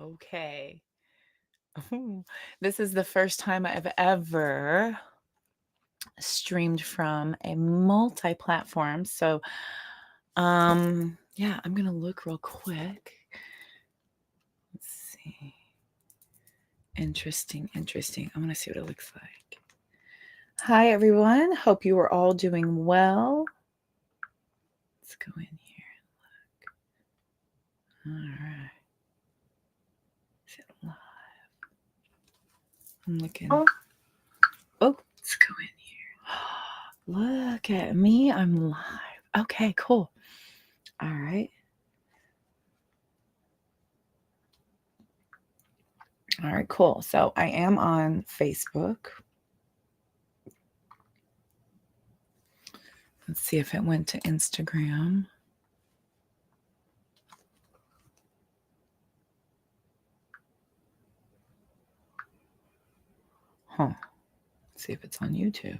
Okay. This is the first time I've ever streamed from a multi-platform. So, yeah, I'm going to look real quick. Let's see. Interesting. I want to see what it looks like. Hi, everyone. Hope you are all doing well. Let's go in here and look. All right. Is it live? I'm looking. Oh, let's go in here. Look at me. I'm live. Okay, cool. All right. All right, cool. So I am on Facebook. Let's see if it went to Instagram. Huh. Let's see if it's on YouTube.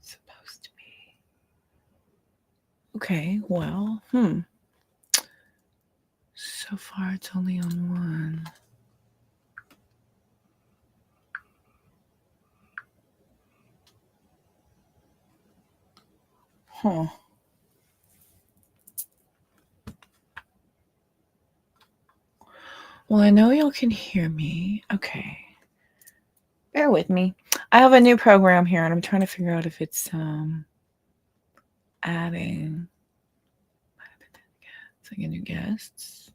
It's supposed to be. Okay, well, so far it's only on one. Huh. Well, I know y'all can hear me. Okay. Bear with me. I have a new program here and I'm trying to figure out if it's adding new guests.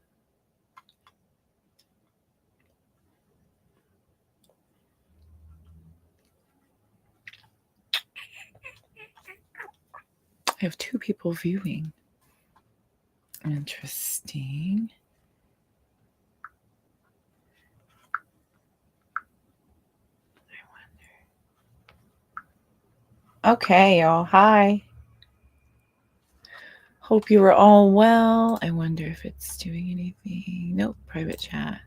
I have 2 people viewing. Interesting. I wonder. Okay, y'all. Hi. Hope you were all well. I wonder if it's doing anything. Nope, private chat.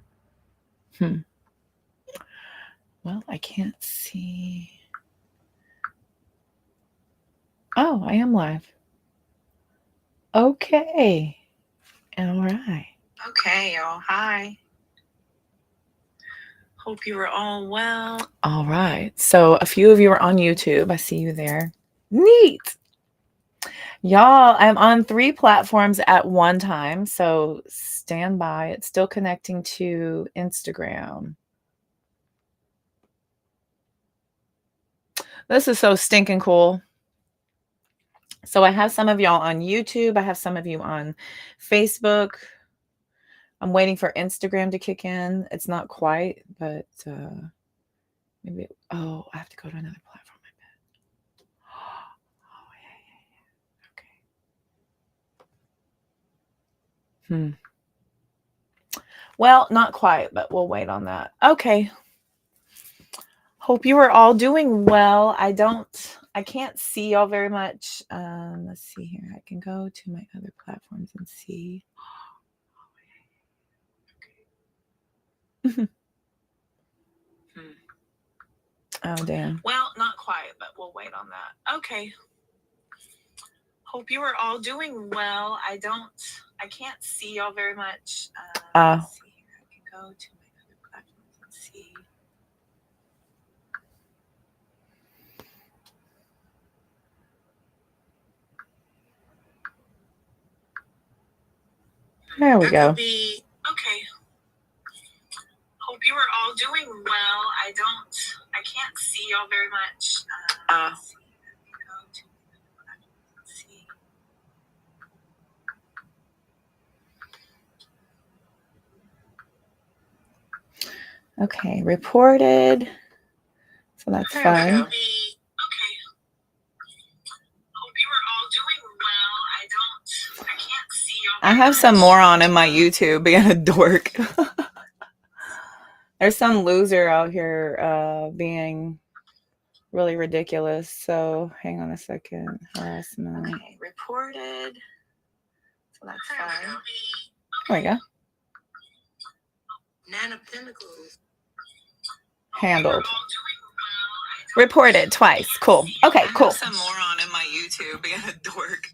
Well, I can't see. Oh, I am live. Okay. All right. Okay, y'all. Hi. Hope you were all well. All right. So a few of you are on YouTube. I see you there. Neat. Y'all, I'm on 3 platforms at one time. So stand by. It's still connecting to Instagram. This is so stinking cool. So I have some of y'all on YouTube. I have some of you on Facebook. I'm waiting for Instagram to kick in. It's not quite, but maybe. Oh, I have to go to another platform. I bet. Oh, yeah. Okay. Well, not quite, but we'll wait on that. Okay. Hope you are all doing well. I can't see y'all very much. Let's see here. I can go to my other platforms and see. Okay. Oh, damn. Well, not quite, but we'll wait on that. Okay. Hope you are all doing well. I can't see y'all very much. Let's see here. I can go to my other platforms and see. There we go. Okay. Hope you are all doing well. I can't see y'all very much. Let's see. I can go to let's see. Okay, reported. So that's fine. Okay. Hope you are all doing well. I can't see y'all. I have some more on in my YouTube being a dork. There's some loser out here being really ridiculous. So hang on a second. Harassment. Okay, reported. So that's fine. There we go. Nanopinnacles. Handled. Reported twice. Cool. Okay, cool. I have some more on in my YouTube being a dork.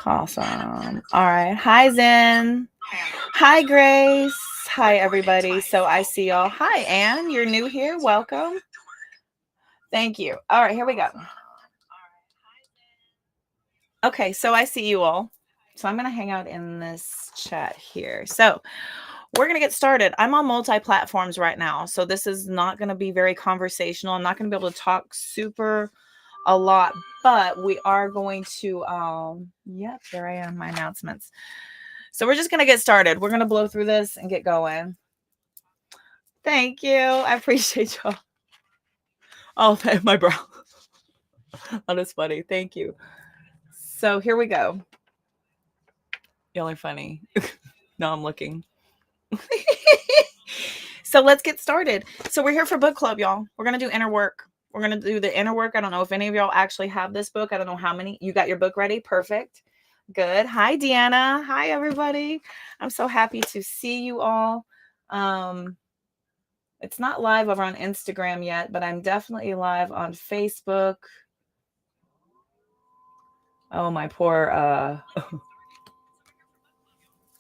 Awesome. All right. Hi, Zen. Hi, Grace. Hi, everybody. So I see y'all. Hi, Anne. You're new here. Welcome. Thank you. All right, here we go. Okay, so I see you all. So I'm going to hang out in this chat here. So we're going to get started. I'm on multi-platforms right now. So this is not going to be very conversational. I'm not going to be able to talk super a lot, but we are going to, yep, there I am, my announcements. So we're just going to get started. We're going to blow through this and get going. Thank you. I appreciate y'all. Oh, my brow. That is funny. Thank you. So here we go. Y'all are funny. No, I'm looking. So let's get started. So we're here for book club, y'all. We're going to do inner work. We're going to do the inner work. I don't know if any of y'all actually have this book. I don't know how many. You got your book ready? Perfect. Good. Hi, Deanna. Hi, everybody. I'm so happy to see you all. It's not live over on Instagram yet, but I'm definitely live on Facebook. Oh, my poor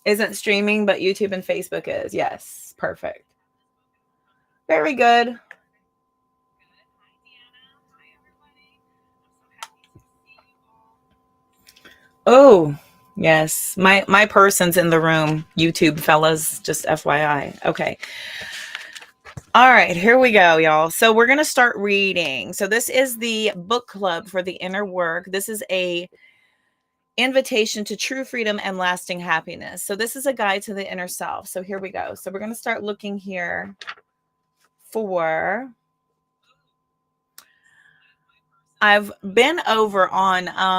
isn't streaming, but YouTube and Facebook is. Yes. Perfect. Very good. Oh, yes. My person's in the room. YouTube fellas, just FYI. Okay. All right, here we go, y'all. So we're going to start reading. So this is the book club for the inner work. This is a invitation to true freedom and lasting happiness. So this is a guide to the inner self. So here we go. So we're going to start looking here for, I've been over on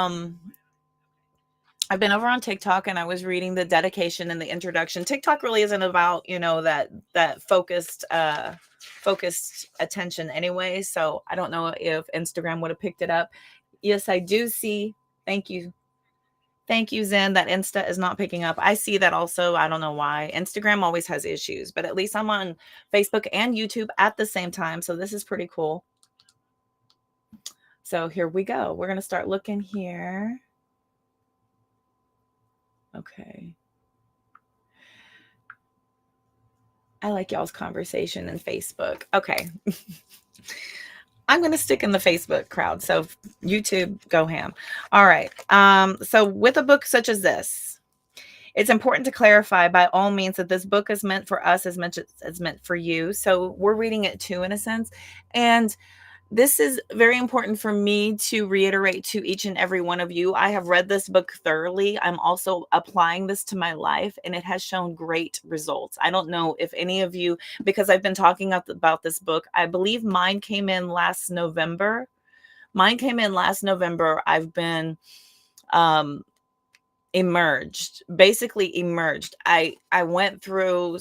TikTok, and I was reading the dedication and the introduction. TikTok really isn't about, that focused attention anyway. So I don't know if Instagram would have picked it up. Yes, I do see. Thank you. Thank you, Zen. That Insta is not picking up. I see that also. I don't know why. Instagram always has issues, but at least I'm on Facebook and YouTube at the same time. So this is pretty cool. So here we go. We're going to start looking here. Okay. I like y'all's conversation in Facebook. Okay. I'm going to stick in the Facebook crowd. So YouTube, go ham. All right. So with a book such as this, it's important to clarify by all means that this book is meant for us as much as it's meant for you. So we're reading it too, in a sense. And this is very important for me to reiterate to each and every one of you. I have read this book thoroughly. I'm also applying this to my life, and it has shown great results. I don't know if any of you, because I've been talking about this book, I believe mine came in last November. I've been basically emerged. I went through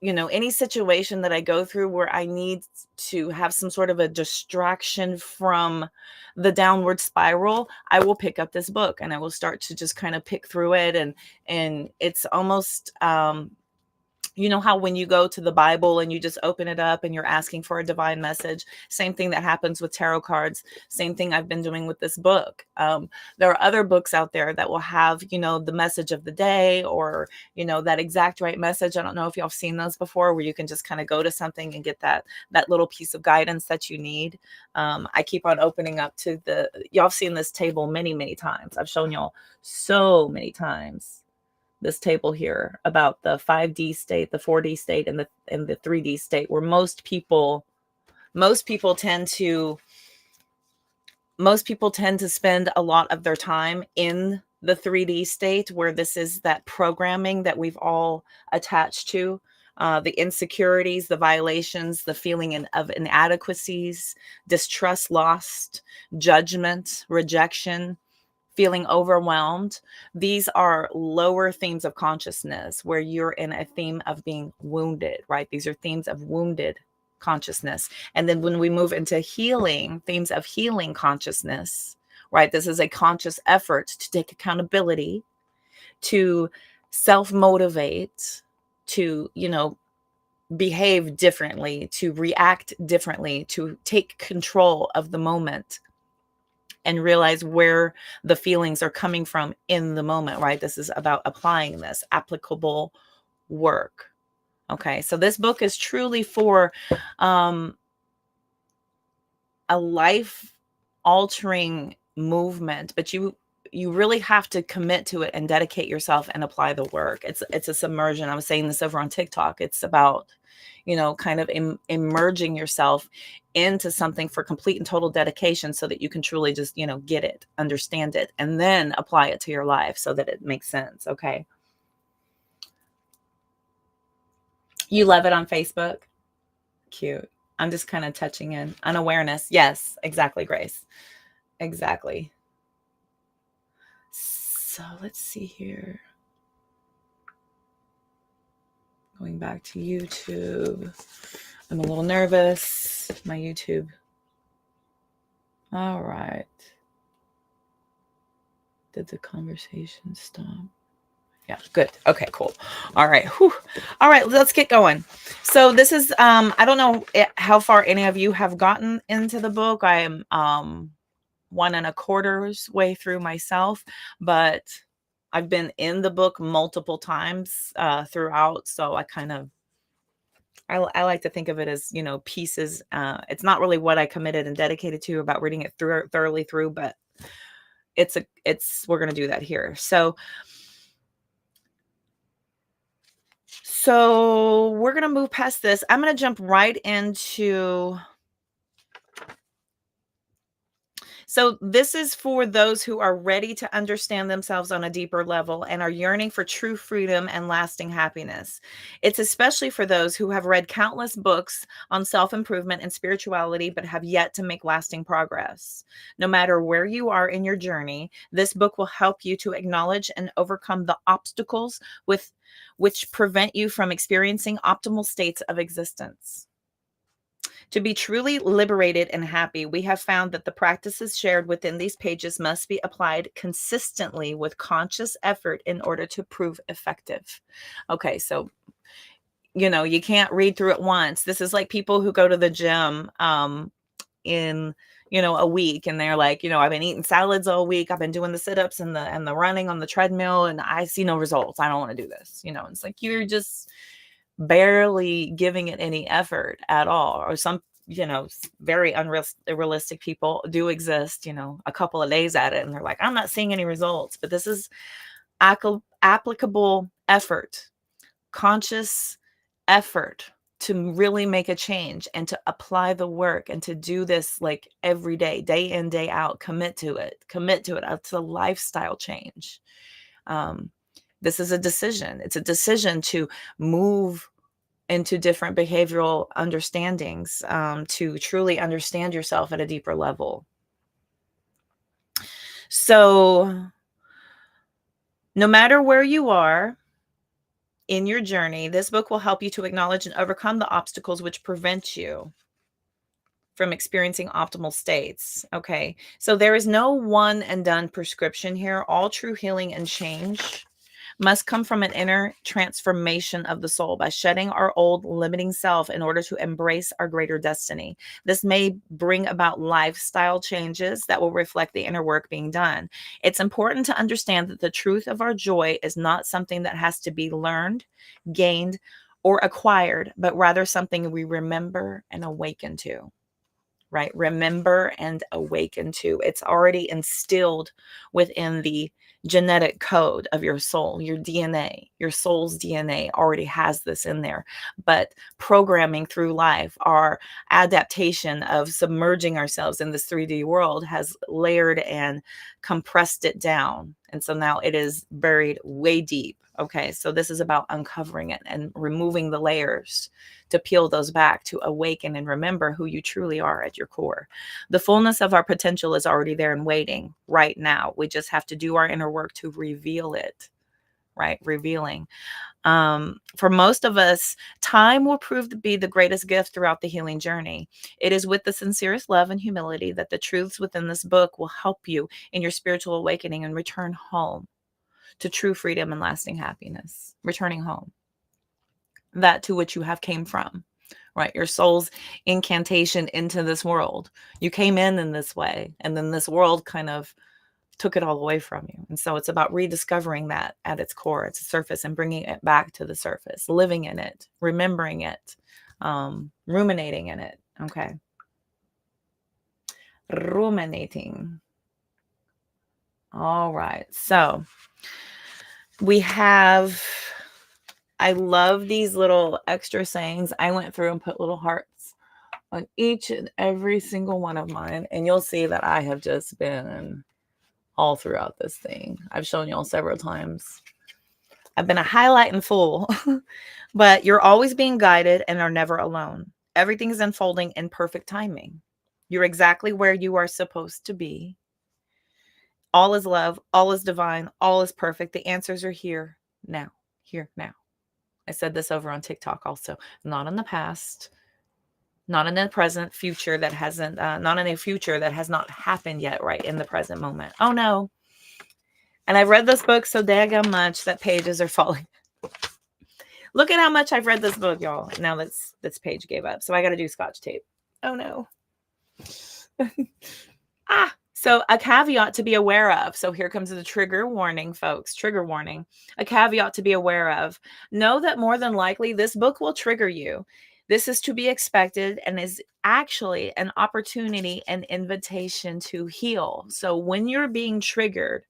any situation that I go through where I need to have some sort of a distraction from the downward spiral, I will pick up this book and I will start to just kind of pick through it. And it's almost, you know how when you go to the Bible and you just open it up and you're asking for a divine message, same thing that happens with tarot cards, same thing I've been doing with this book. There are other books out there that will have, the message of the day or, that exact right message. I don't know if y'all have seen those before, where you can just kind of go to something and get that little piece of guidance that you need. I keep on opening up to y'all have seen this table many, many times. I've shown y'all so many times this table here about the 5D state, the 4D state, and the 3D state, where most people tend to spend a lot of their time in the 3D state, where this is that programming that we've all attached to, the insecurities, the violations, the feeling of inadequacies, distrust, lost, judgment, rejection, feeling overwhelmed. These are lower themes of consciousness where you're in a theme of being wounded, right? These are themes of wounded consciousness. And then when we move into healing, themes of healing consciousness, right? This is a conscious effort to take accountability, to self-motivate, to, behave differently, to react differently, to take control of the moment. and realize where the feelings are coming from in the moment, right? This is about applying this applicable work. Okay, so this book is truly for a life altering movement, but you really have to commit to it and dedicate yourself and apply the work. It's a submersion. I was saying this over on TikTok. It's about, kind of immerging yourself into something for complete and total dedication so that you can truly just, get it, understand it, and then apply it to your life so that it makes sense. Okay. You love it on Facebook? Cute. I'm just kind of touching in. Unawareness. Yes, exactly, Grace. Exactly. So let's see here. Going back to YouTube. I'm a little nervous. My YouTube. All right. Did the conversation stop? Yeah, good. Okay, cool. All right. Whew. All right, let's get going. So this is, I don't know how far any of you have gotten into the book. I am 1.25 way through myself, but I've been in the book multiple times throughout. So I like to think of it as, pieces. It's not really what I committed and dedicated to about reading it thoroughly through, but we're going to do that here. So we're going to move past this. I'm going to jump right into. So this is for those who are ready to understand themselves on a deeper level and are yearning for true freedom and lasting happiness. It's especially for those who have read countless books on self-improvement and spirituality, but have yet to make lasting progress. No matter where you are in your journey, this book will help you to acknowledge and overcome the obstacles which prevent you from experiencing optimal states of existence. To be truly liberated and happy, we have found that the practices shared within these pages must be applied consistently with conscious effort in order to prove effective. Okay, so, you can't read through it once. This is like people who go to the gym in a week, and they're like, I've been eating salads all week. I've been doing the sit-ups and the running on the treadmill, and I see no results. I don't want to do this. It's like you're just barely giving it any effort at all. Or some, very unrealistic people do exist, a couple of days at it, and they're like, I'm not seeing any results. But this is applicable effort, conscious effort to really make a change and to apply the work and to do this like every day, day in, day out. Commit to it. It's a lifestyle change. This is a decision. It's a decision to move into different behavioral understandings, to truly understand yourself at a deeper level. So no matter where you are in your journey, this book will help you to acknowledge and overcome the obstacles which prevent you from experiencing optimal states. Okay, so there is no one and done prescription here. All true healing and change must come from an inner transformation of the soul by shedding our old limiting self in order to embrace our greater destiny. This may bring about lifestyle changes that will reflect the inner work being done. It's important to understand that the truth of our joy is not something that has to be learned, gained, or acquired, but rather something we remember and awaken to. Right? Remember and awaken to. It's already instilled within the genetic code of your soul, your DNA, your soul's DNA already has this in there. But programming through life, our adaptation of submerging ourselves in this 3D world has layered and compressed it down. And so now it is buried way deep. Okay, so this is about uncovering it and removing the layers to peel those back, to awaken and remember who you truly are at your core. The fullness of our potential is already there and waiting right now. We just have to do our inner work to reveal it, right? Revealing. For most of us, time will prove to be the greatest gift throughout the healing journey. It is with the sincerest love and humility that the truths within this book will help you in your spiritual awakening and return home to true freedom and lasting happiness. Returning home, that to which you have came from, right? Your soul's incantation into this world. You came in this way, and then this world kind of took it all away from you. And so it's about rediscovering that at its core, its surface, and bringing it back to the surface, living in it, remembering it, ruminating in it. Okay. Ruminating. All right. So we have, I love these little extra sayings. I went through and put little hearts on each and every single one of mine. And you'll see that I have just been all throughout this thing. I've shown y'all several times. I've been a highlighting fool, but you're always being guided and are never alone. Everything is unfolding in perfect timing. You're exactly where you are supposed to be. All is love, all is divine, all is perfect. The answers are here now, here now. I said this over on TikTok also. Not in the past, not in the present, future that hasn't, not in a future that has not happened yet, right in the present moment. Oh no. And I've read this book so daggum much that pages are falling. Look at how much I've read this book, y'all. Now this page gave up. So I got to do Scotch tape. Oh no. So a caveat to be aware of. So here comes the trigger warning, folks. Trigger warning. A caveat to be aware of. Know that more than likely this book will trigger you. This is to be expected and is actually an opportunity and invitation to heal. So when you're being triggered,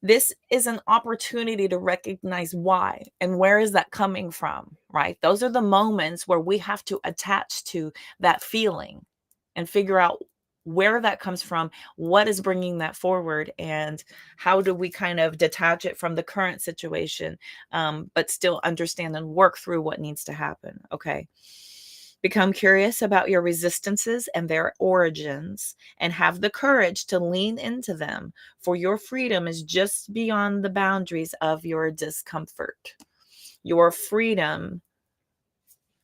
this is an opportunity to recognize why and where is that coming from, right? Those are the moments where we have to attach to that feeling and figure out where that comes from, what is bringing that forward, and how do we kind of detach it from the current situation, but still understand and work through what needs to happen. Okay. Become curious about your resistances and their origins, and have the courage to lean into them, for your freedom is just beyond the boundaries of your discomfort. Your freedom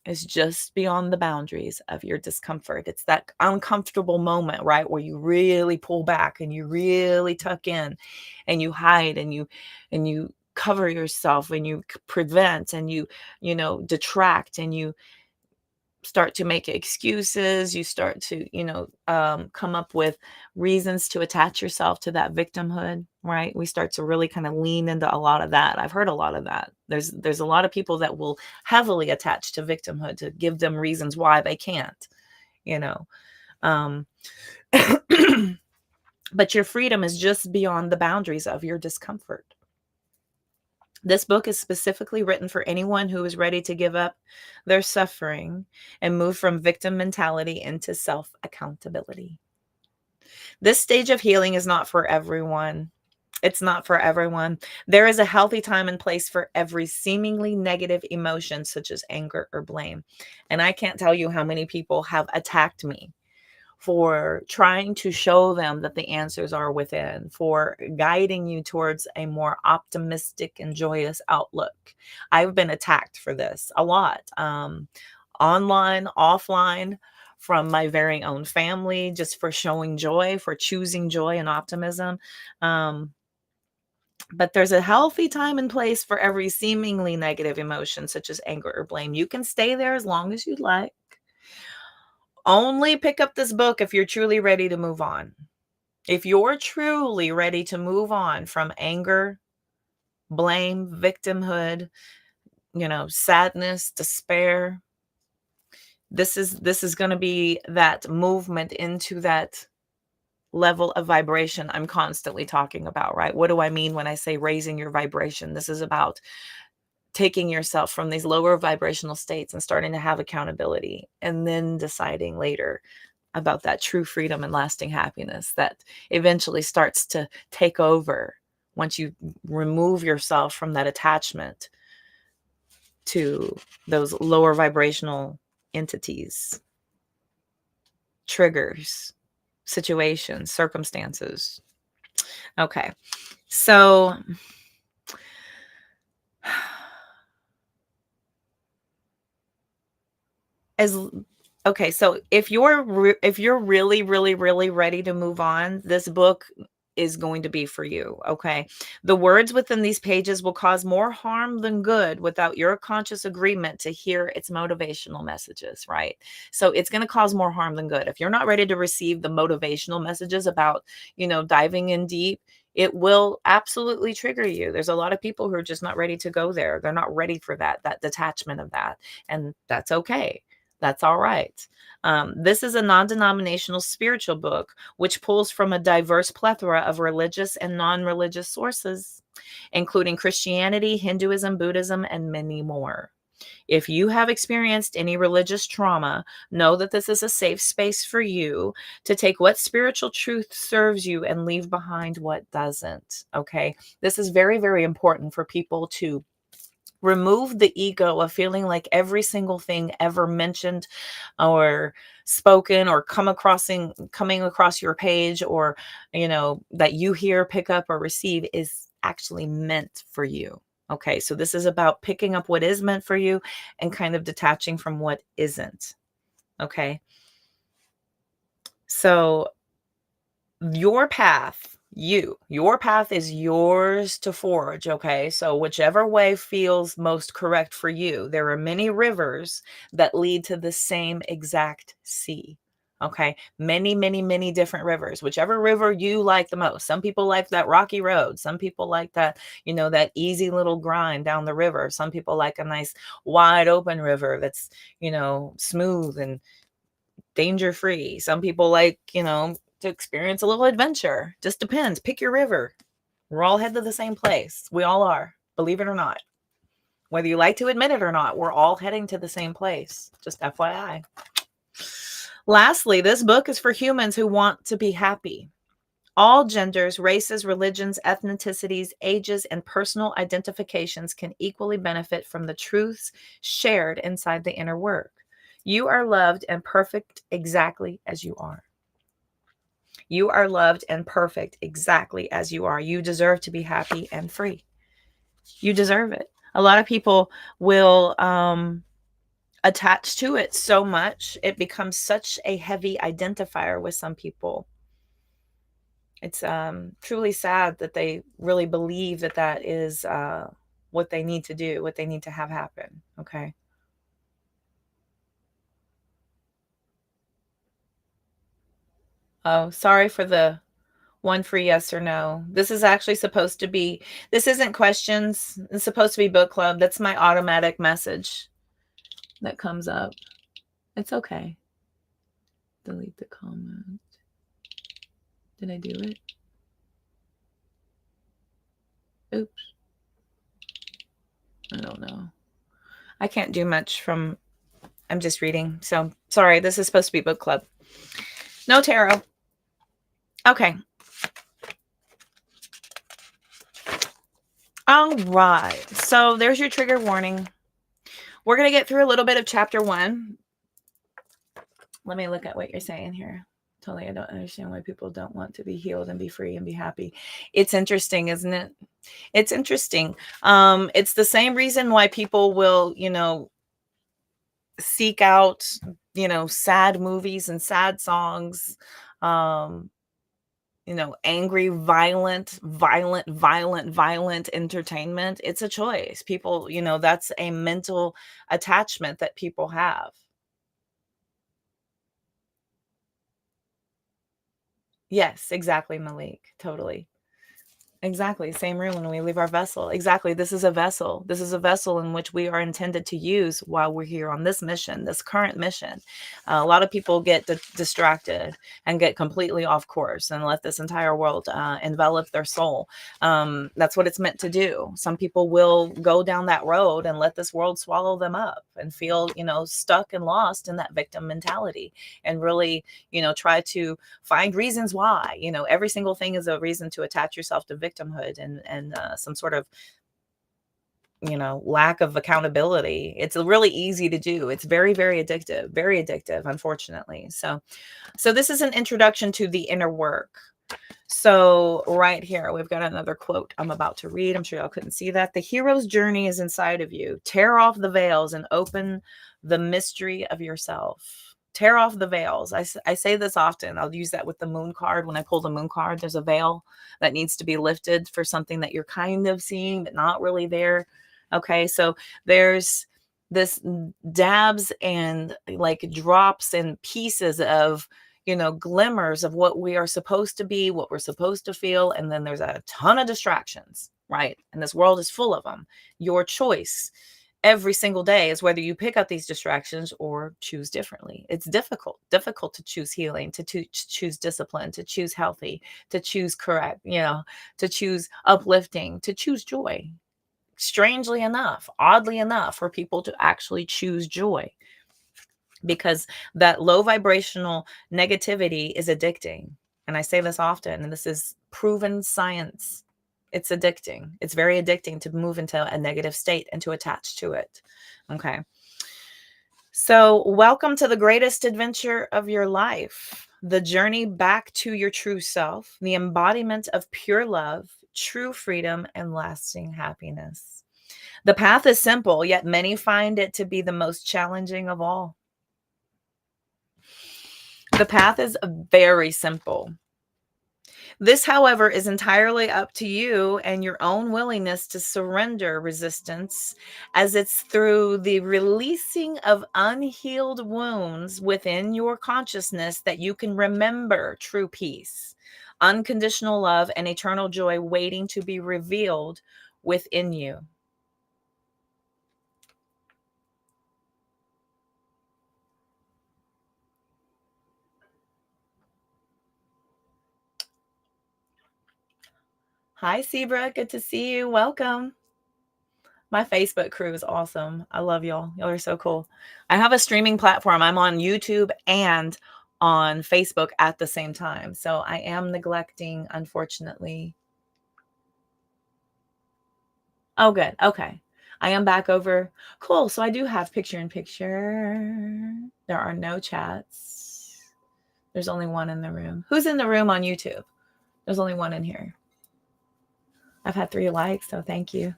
is just beyond the boundaries of your discomfort. It's that uncomfortable moment, right, where you really pull back and you really tuck in and you hide and you cover yourself and you prevent and you detract and you start to make excuses. You start to come up with reasons to attach yourself to that victimhood, right? We start to really kind of lean into a lot of that. I've heard a lot of that. There's a lot of people that will heavily attach to victimhood to give them reasons why they can't, um but your freedom is just beyond the boundaries of your discomfort. This book is specifically written for anyone who is ready to give up their suffering and move from victim mentality into self-accountability. This stage of healing is not for everyone. It's not for everyone. There is a healthy time and place for every seemingly negative emotion, such as anger or blame. And I can't tell you how many people have attacked me for trying to show them that the answers are within, for guiding you towards a more optimistic and joyous outlook. I've been attacked for this a lot, online, offline, from my very own family, just for showing joy, for choosing joy and optimism. But there's a healthy time and place for every seemingly negative emotion, such as anger or blame. You can stay there as long as you'd like. Only pick up this book if you're truly ready to move on. If you're truly ready to move on from anger, blame, victimhood, sadness, despair, this is going to be that movement into that level of vibration I'm constantly talking about, right? What do I mean when I say raising your vibration? This is about taking yourself from these lower vibrational states and starting to have accountability, and then deciding later about that true freedom and lasting happiness that eventually starts to take over once you remove yourself from that attachment to those lower vibrational entities, triggers, situations, circumstances. Okay. So so if you're really really really ready to move on, this book is going to be for you. Okay. The words within these pages will cause more harm than good without your conscious agreement to hear its motivational messages, right? So it's going to cause more harm than good. If you're not ready to receive the motivational messages about, diving in deep, it will absolutely trigger you. There's a lot of people who are just not ready to go there. They're not ready for that detachment of that. And that's okay. That's all right. This is a non-denominational spiritual book, which pulls from a diverse plethora of religious and non-religious sources, including Christianity, Hinduism, Buddhism, and many more. If you have experienced any religious trauma, know that this is a safe space for you to take what spiritual truth serves you and leave behind what doesn't. Okay. This is very, very important for people to remove the ego of feeling like every single thing ever mentioned or spoken or coming across your page, or that you hear, pick up, or receive is actually meant for you. Okay, so this is about picking up what is meant for you and kind of detaching from what isn't. Okay, so your path, your path is yours to forge. Okay, so whichever way feels most correct for you. There are many rivers that lead to the same exact sea. Okay, many, many, many different rivers, whichever river you like the most. Some people like that rocky road. Some people like that, that easy little grind down the river. Some people like a nice wide open river that's, smooth and danger free. Some people like, to experience a little adventure. Just depends. Pick your river. We're all headed to the same place. We all are, believe it or not. Whether you like to admit it or not, we're all heading to the same place. Just FYI. Lastly, this book is for humans who want to be happy. All genders, races, religions, ethnicities, ages, and personal identifications can equally benefit from the truths shared inside the inner work. You are loved and perfect exactly as you are. You are loved and perfect exactly as you are. You deserve to be happy and free. You deserve it. A lot of people will attach to it so much. It becomes such a heavy identifier with some people. It's truly sad that they really believe that is what they need to do, what they need to have happen. Okay. Oh, sorry for the one free yes or no. This is actually supposed to be, this isn't questions. It's supposed to be book club. That's my automatic message that comes up. It's okay. Delete the comment. Did I do it? Oops. I don't know. I can't do much from, I'm just reading. So sorry, this is supposed to be book club. No tarot. Okay. All right. So there's your trigger warning. We're going to get through a little bit of chapter 1. Let me look at what you're saying here. Totally, I don't understand why people don't want to be healed and be free and be happy. It's interesting, isn't it? It's interesting. It's the same reason why people will, seek out, sad movies and sad songs, angry, violent entertainment. It's a choice. People, that's a mental attachment that people have. Yes, exactly, Malik. Totally. Exactly. Same room when we leave our vessel. Exactly. This is a vessel. This is a vessel in which we are intended to use while we're here on this mission, this current mission. A lot of people get distracted and get completely off course and let this entire world envelop their soul. That's what it's meant to do. Some people will go down that road and let this world swallow them up and feel, stuck and lost in that victim mentality, and really, try to find reasons why. Every single thing is a reason to attach yourself to victimhood and some sort of lack of accountability. It's really easy to do. It's very, very addictive, unfortunately. So this is an introduction to the inner work. So right here, we've got another quote I'm about to read. I'm sure y'all couldn't see that. The hero's journey is inside of you. Tear off the veils and open the mystery of yourself. Tear off the veils. I say this often. I'll use that with the moon card. When I pull the moon card, there's a veil that needs to be lifted for something that you're kind of seeing, but not really there. Okay. So there's this dabs and like drops and pieces of, glimmers of what we are supposed to be, what we're supposed to feel. And then there's a ton of distractions, right? And this world is full of them. Your choice every single day is whether you pick up these distractions or choose differently. It's difficult to choose healing, to choose discipline, to choose healthy, to choose correct, to choose uplifting, to choose joy. Strangely enough, oddly enough, for people to actually choose joy, because that low vibrational negativity is addicting. And I say this often, and this is proven science. It's addicting. It's very addicting to move into a negative state and to attach to it. Okay. So, welcome to the greatest adventure of your life, the journey back to your true self, the embodiment of pure love, true freedom, and lasting happiness. The path is simple, yet many find it to be the most challenging of all. The path is very simple. This, however, is entirely up to you and your own willingness to surrender resistance, as it's through the releasing of unhealed wounds within your consciousness that you can remember true peace, unconditional love, and eternal joy waiting to be revealed within you. Hi, Sebra. Good to see you. Welcome. My Facebook crew is awesome. I love y'all. Y'all are so cool. I have a streaming platform. I'm on YouTube and on Facebook at the same time. So I am neglecting, unfortunately. Oh, good. Okay. I am back over. Cool. So I do have picture in picture. There are no chats. There's only one in the room. Who's in the room on YouTube? There's only one in here. I've had 3 likes, so thank you.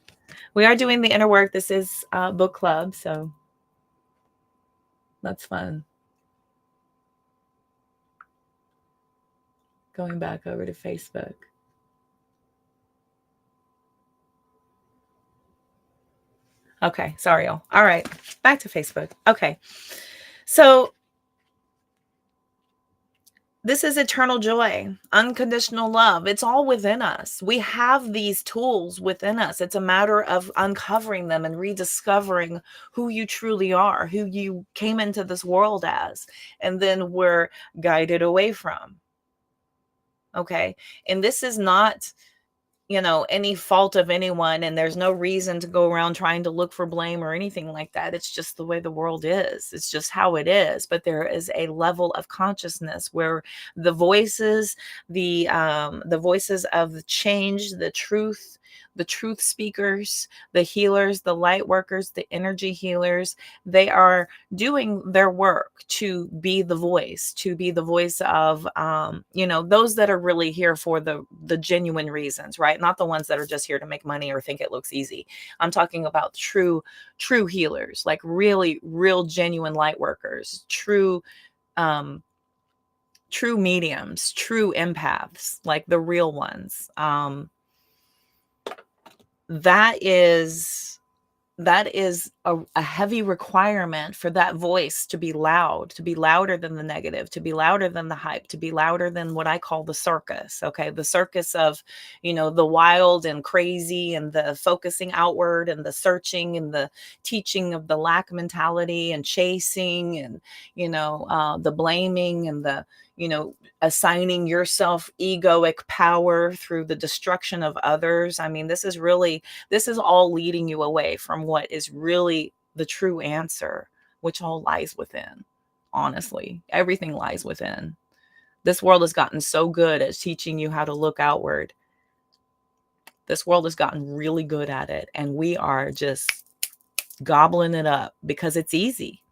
We are doing the inner work. This is book club, so that's fun. Going back over to Facebook. Okay, sorry, y'all. All right, back to Facebook. Okay, so this is eternal joy, unconditional love. It's all within us. We have these tools within us. It's a matter of uncovering them and rediscovering who you truly are, who you came into this world as, and then were guided away from. Okay, and this is not any fault of anyone, and there's no reason to go around trying to look for blame or anything like that. It's just the way the world is. It's just how it is. But there is a level of consciousness where the voices, the voices of the change, the truth speakers, the healers, the light workers, the energy healers, they are doing their work to be the voice of those that are really here for the genuine reasons, right? Not the ones that are just here to make money or think it looks easy. I'm talking about true healers, like really real genuine light workers, true mediums, true empaths, like the real ones. That is a heavy requirement for that voice to be loud, to be louder than the negative, to be louder than the hype, to be louder than what I call the circus. Okay. The circus of, the wild and crazy and the focusing outward and the searching and the teaching of the lack mentality and chasing and, the blaming and the, assigning yourself egoic power through the destruction of others. I mean, this is all leading you away from what is really the true answer, which all lies within. Honestly, everything lies within. This world has gotten so good at teaching you how to look outward. This world has gotten really good at it, and we are just gobbling it up because it's easy.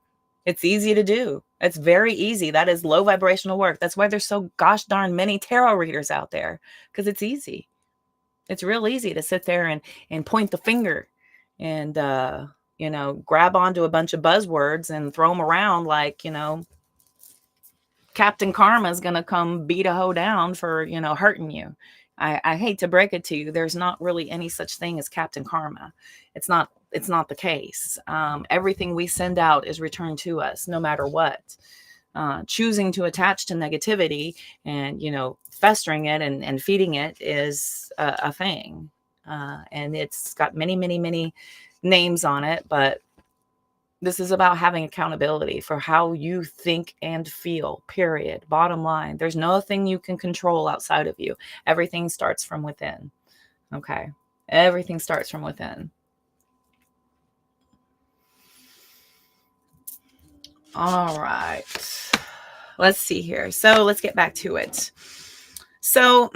It's easy to do. It's very easy. That is low vibrational work. That's why there's so gosh darn many tarot readers out there, because it's easy. It's real easy to sit there and point the finger and, grab onto a bunch of buzzwords and throw them around like, Captain Karma is going to come beat a hoe down for, hurting you. I hate to break it to you. There's not really any such thing as Captain Karma. It's not the case. Everything we send out is returned to us, no matter what. Choosing to attach to negativity and, festering it and feeding it is a thing. And it's got many, many, many names on it, but this is about having accountability for how you think and feel, period. Bottom line, there's nothing you can control outside of you. Everything starts from within. Okay. Everything starts from within. All right. Let's see here. So let's get back to it. So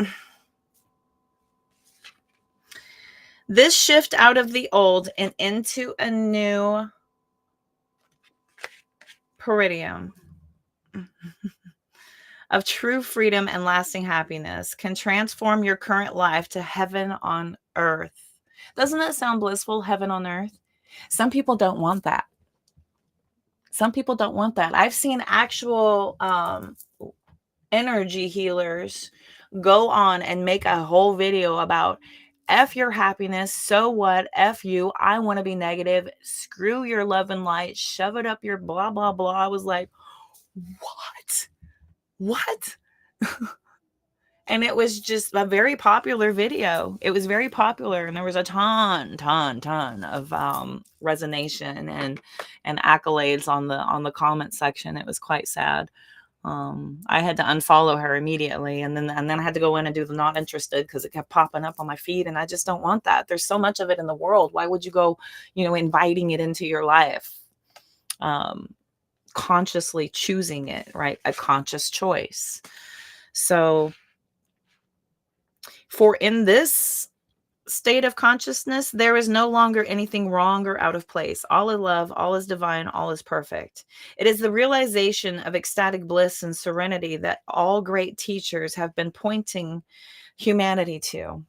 this shift out of the old and into a new peridium of true freedom and lasting happiness can transform your current life to heaven on earth. Doesn't that sound blissful? Heaven on earth? Some people don't want that. Some people don't want that. I've seen actual energy healers go on and make a whole video about F your happiness. So what? F you. I want to be negative. Screw your love and light. Shove it up your blah, blah, blah. I was like, what? And it was just a very popular video. It was very popular, and there was a ton of resonation and accolades on the comment section. It was quite sad. I had to unfollow her immediately, and then I had to go in and do the not interested because it kept popping up on my feed, and I just don't want that. There's so much of it in the world. Why would you go, inviting it into your life? Consciously choosing it, right? A conscious choice. So for in this state of consciousness, there is no longer anything wrong or out of place. All is love, all is divine, all is perfect. It is the realization of ecstatic bliss and serenity that all great teachers have been pointing humanity to.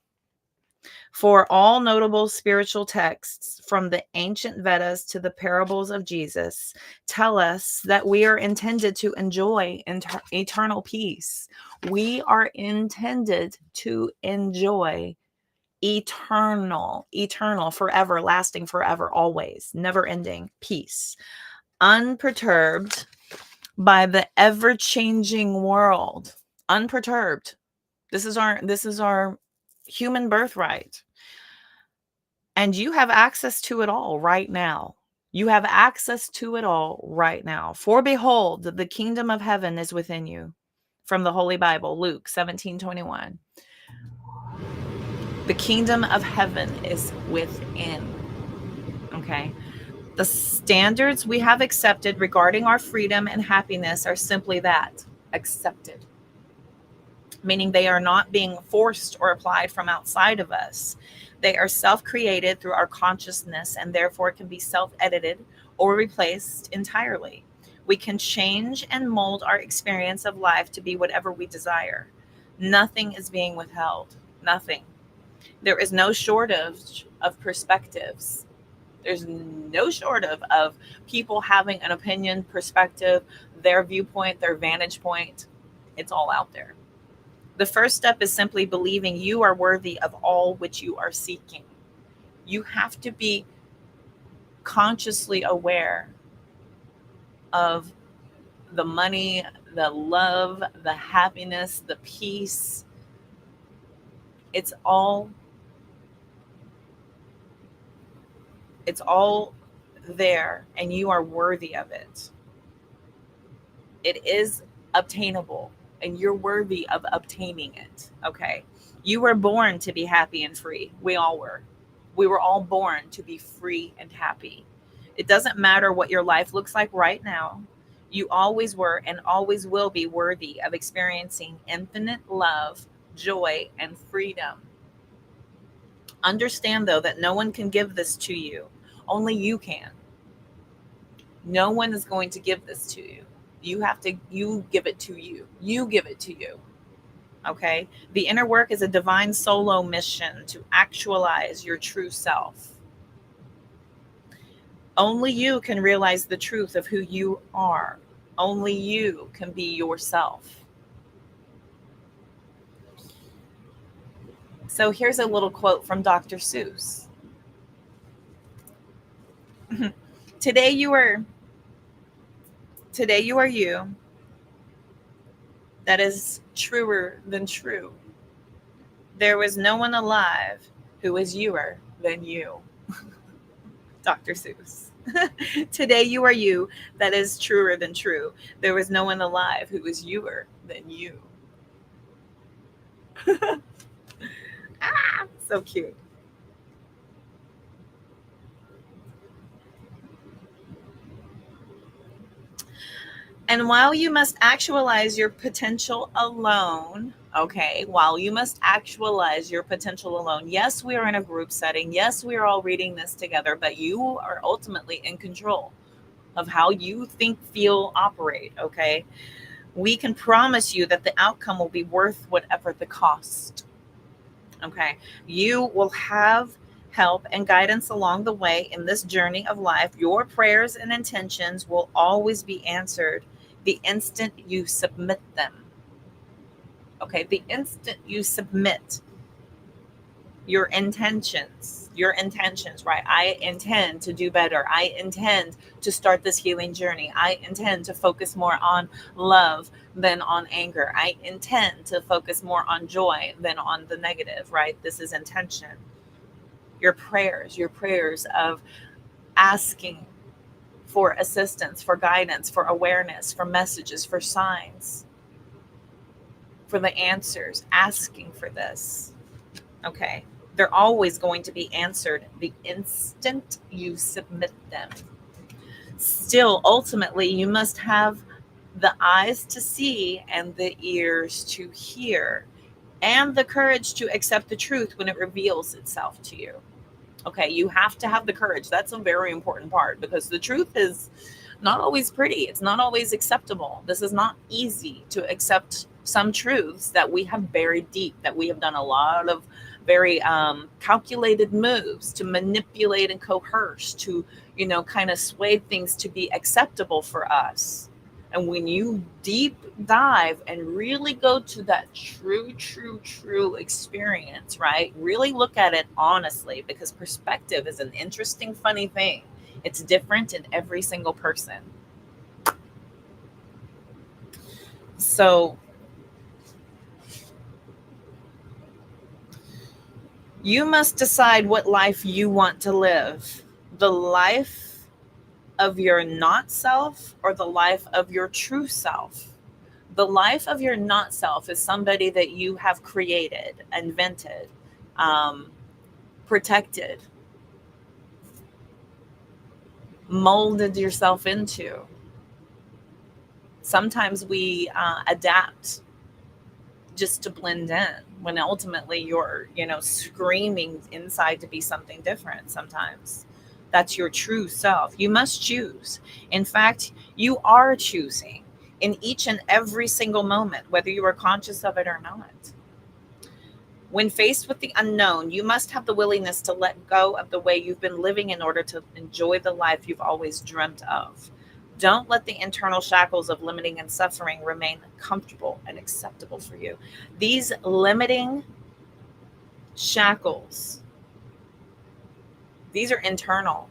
For all notable spiritual texts, from the ancient Vedas to the parables of Jesus, tell us that we are intended to enjoy eternal peace. We are intended to enjoy eternal, forever, lasting, forever, always, never ending peace, unperturbed by the ever-changing world. Unperturbed. This is our human birthright. And you have access to it all right now. You have access to it all right now. For behold, the kingdom of heaven is within you. From the Holy Bible, Luke 17:21. The kingdom of heaven is within. Okay. The standards we have accepted regarding our freedom and happiness are simply that, accepted. Meaning they are not being forced or applied from outside of us. They are self-created through our consciousness and therefore can be self-edited or replaced entirely. We can change and mold our experience of life to be whatever we desire. Nothing is being withheld. Nothing. There is no shortage of perspectives. There's no shortage of people having an opinion, perspective, their viewpoint, their vantage point. It's all out there. The first step is simply believing you are worthy of all which you are seeking. You have to be consciously aware of the money, the love, the happiness, the peace. It's all there, and you are worthy of it. It is obtainable, and you're worthy of obtaining it. Okay. You were born to be happy and free. We all were. We were all born to be free and happy. It doesn't matter what your life looks like right now. You always were and always will be worthy of experiencing infinite love, joy, and freedom. Understand, though, that no one can give this to you. Only you can. No one is going to give this to you. You give it to you. You give it to you. Okay? The inner work is a divine solo mission to actualize your true self. Only you can realize the truth of who you are. Only you can be yourself. So here's a little quote from Dr. Seuss. today you are today you are you that is truer than true. There was no one alive who was youer than you. Dr. Seuss. Today you are you that is truer than true. There was no one alive who was youer than you. So cute. And while you must actualize your potential alone, okay, while you must actualize your potential alone, yes, we are in a group setting. Yes, we are all reading this together, but you are ultimately in control of how you think, feel, operate, okay? We can promise you that the outcome will be worth whatever the cost. Okay. You will have help and guidance along the way in this journey of life. Your prayers and intentions will always be answered the instant you submit them. Okay. The instant you submit your intentions, right? I intend to do better. I intend to start this healing journey. I intend to focus more on love than on anger. I intend to focus more on joy than on the negative, right? This is intention. Your prayers of asking for assistance, for guidance, for awareness, for messages, for signs, for the answers, asking for this. Okay. They're always going to be answered the instant you submit them. Still, ultimately, you must have the eyes to see and the ears to hear and the courage to accept the truth when it reveals itself to you. Okay, you have to have the courage. That's a very important part because the truth is not always pretty. It's not always acceptable. This is not easy to accept some truths that we have buried deep, that we have done a lot of very calculated moves to manipulate and coerce, to, kind of sway things to be acceptable for us. And when you deep dive and really go to that true experience, right? Really look at it honestly, because perspective is an interesting, funny thing. It's different in every single person. So you must decide what life you want to live. The life of your not self or the life of your true self. The life of your not self is somebody that you have created, invented, um, protected, molded yourself into. Sometimes we adapt just to blend in when ultimately you're, screaming inside to be something different. Sometimes that's your true self. You must choose. In fact, you are choosing in each and every single moment, whether you are conscious of it or not. When faced with the unknown, you must have the willingness to let go of the way you've been living in order to enjoy the life you've always dreamt of. Don't let the internal shackles of limiting and suffering remain comfortable and acceptable for you. These limiting shackles, these are internal,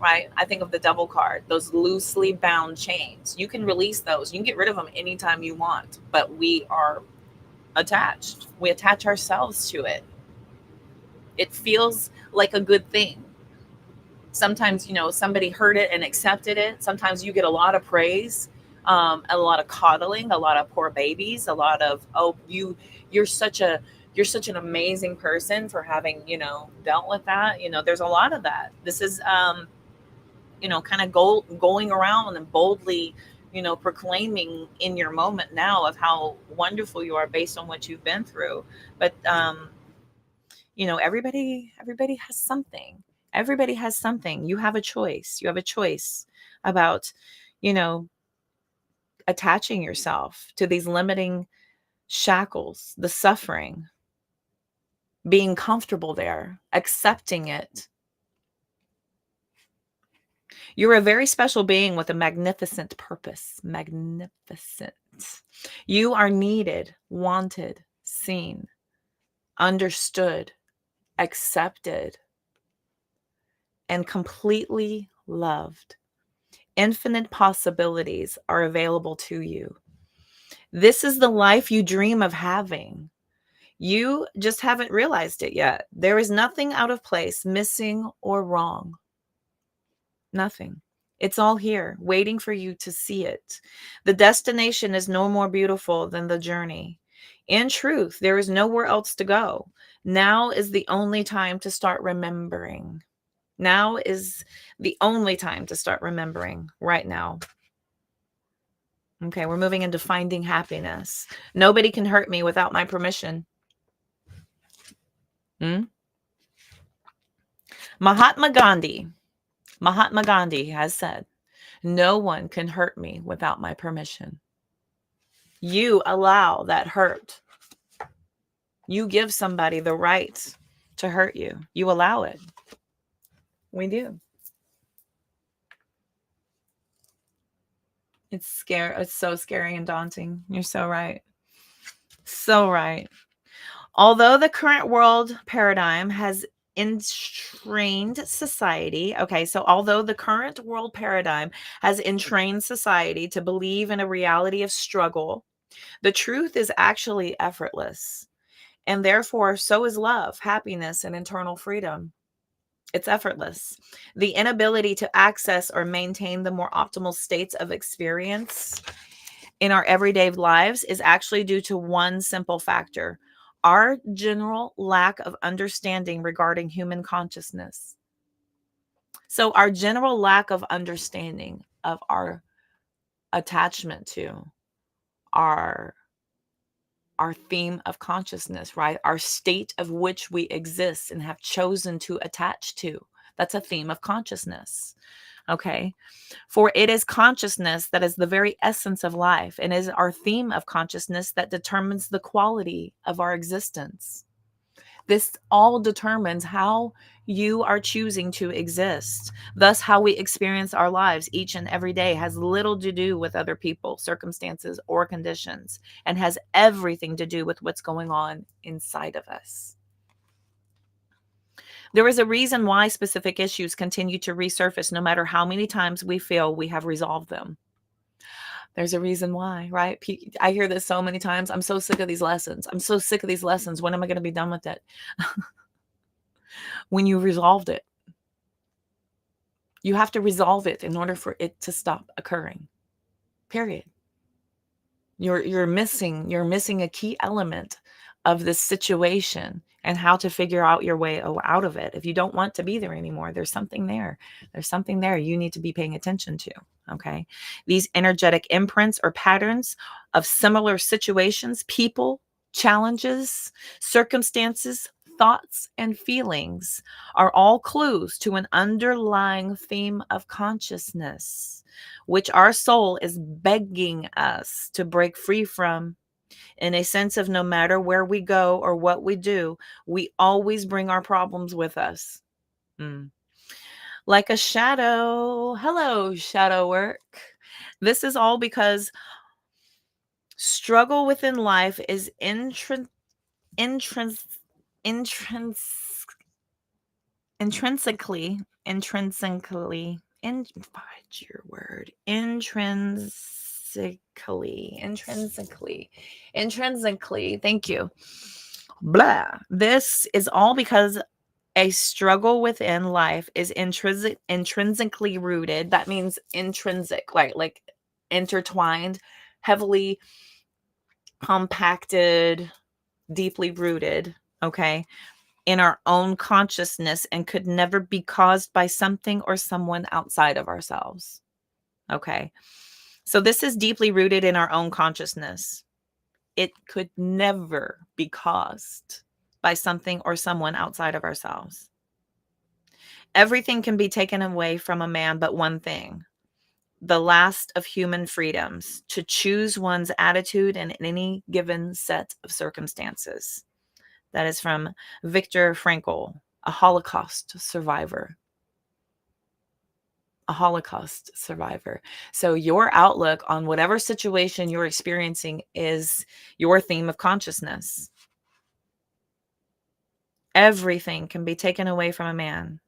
right? I think of the devil card, those loosely bound chains. You can release those. You can get rid of them anytime you want, but we are attached. We attach ourselves to it. It feels like a good thing. Sometimes, somebody heard it and accepted it. Sometimes you get a lot of praise, a lot of coddling, a lot of poor babies, a lot of, oh, you're such a you're such an amazing person for having, dealt with that. There's a lot of that. This is kind of going around and boldly, proclaiming in your moment now of how wonderful you are based on what you've been through. But everybody has something. Everybody has something. You have a choice. You have a choice about, you know attaching yourself to these limiting shackles, the suffering, being comfortable there, accepting it. You're a very special being with a magnificent purpose. Magnificent. You are needed, wanted, seen, understood, accepted, and completely loved. Infinite possibilities are available to you. This is the life you dream of having. You just haven't realized it yet. There is nothing out of place, missing, or wrong. Nothing. It's all here, waiting for you to see it. The destination is no more beautiful than the journey. In truth, there is nowhere else to go. Now is the only time to start remembering. Now is the only time to start remembering, right now. Okay, we're moving into finding happiness. Nobody can hurt me without my permission. Hmm? Mahatma Gandhi has said, no one can hurt me without my permission. You allow that hurt. You give somebody the right to hurt you. You allow it. We do. It's scary. It's so scary and daunting. You're so right. So right. Although the current world paradigm has entrained society, okay, so although the current world paradigm has entrained society to believe in a reality of struggle, the truth is actually effortless. And therefore, so is love, happiness, and internal freedom. It's effortless. The inability to access or maintain the more optimal states of experience in our everyday lives is actually due to one simple factor: our general lack of understanding regarding human consciousness. So, our general lack of understanding of our attachment to our our theme of consciousness, right? Our state of which we exist and have chosen to attach to. That's a theme of consciousness. Okay. For it is consciousness that is the very essence of life, and is our theme of consciousness that determines the quality of our existence. This all determines how you are choosing to exist. Thus, how we experience our lives each and every day has little to do with other people, circumstances, or conditions, and has everything to do with what's going on inside of us. There is a reason why specific issues continue to resurface no matter how many times we feel we have resolved them. There's a reason why, right? I hear this so many times. I'm so sick of these lessons. I'm so sick of these lessons. When am I going to be done with it? When you resolved it. You have to resolve it in order for it to stop occurring. Period. You're missing a key element of this situation and how to figure out your way out of it. If you don't want to be there anymore, there's something there. There's something there you need to be paying attention to. Okay. These energetic imprints or patterns of similar situations, people, challenges, circumstances, thoughts, and feelings are all clues to an underlying theme of consciousness, which our soul is begging us to break free from. In a sense of no matter where we go or what we do, we always bring our problems with us. Like a shadow. Hello, shadow work. This is all because struggle within life is intrinsically, what's your word? Intrinsically, thank you. Blah. This is all because a struggle within life is intrinsically rooted. That means intrinsic, like intertwined, heavily compacted, deeply rooted, okay, in our own consciousness, and could never be caused by something or someone outside of ourselves. Okay. So this is deeply rooted in our own consciousness. It could never be caused by something or someone outside of ourselves. Everything can be taken away from a man but one thing: the last of human freedoms, to choose one's attitude in any given set of circumstances. That is from Viktor Frankl, a Holocaust survivor. a Holocaust survivor. So your outlook on whatever situation you're experiencing is your theme of consciousness. Everything can be taken away from a man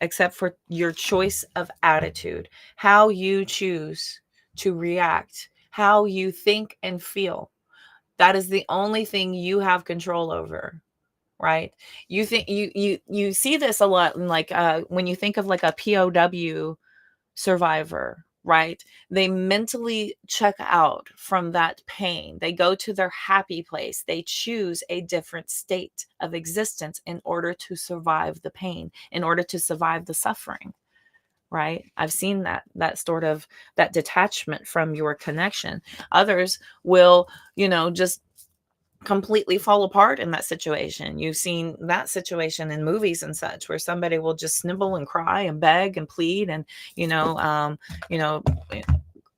except for your choice of attitude, how you choose to react, how you think and feel. That is the only thing you have control over, right? You think you see this a lot in like when you think of like a POW survivor, right? They mentally check out from that pain. They go to their happy place. They choose a different state of existence in order to survive the pain, in order to survive the suffering, right? I've seen that sort of that detachment from your connection. Others will, just completely fall apart in that situation. You've seen that situation in movies and such, where somebody will just snivel and cry and beg and plead and, you know, um, you know,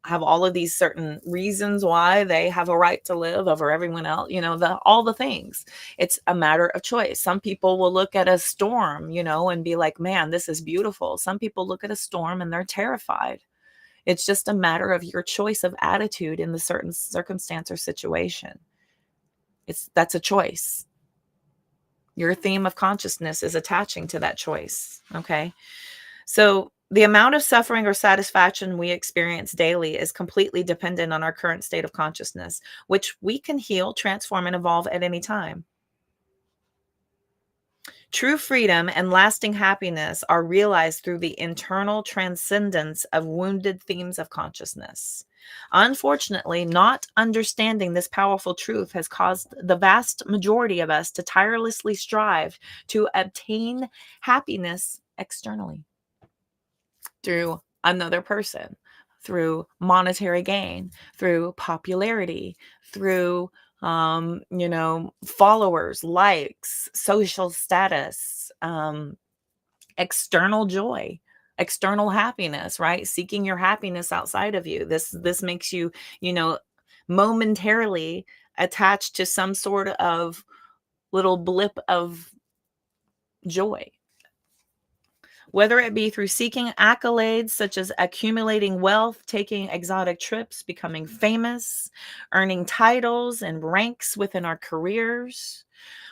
have all of these certain reasons why they have a right to live over everyone else, all the things. It's a matter of choice. Some people will look at a storm, and be like, man, this is beautiful. Some people look at a storm and they're terrified. It's just a matter of your choice of attitude in the certain circumstance or situation. That's a choice. Your theme of consciousness is attaching to that choice. Okay. So the amount of suffering or satisfaction we experience daily is completely dependent on our current state of consciousness, which we can heal, transform, and evolve at any time. True freedom and lasting happiness are realized through the internal transcendence of wounded themes of consciousness. Unfortunately, not understanding this powerful truth has caused the vast majority of us to tirelessly strive to obtain happiness externally through another person, through monetary gain, through popularity, through followers, likes, social status, external joy, external happiness, right? Seeking your happiness outside of you. This makes you, momentarily attached to some sort of little blip of joy. Whether it be through seeking accolades such as accumulating wealth, taking exotic trips, becoming famous, earning titles and ranks within our careers,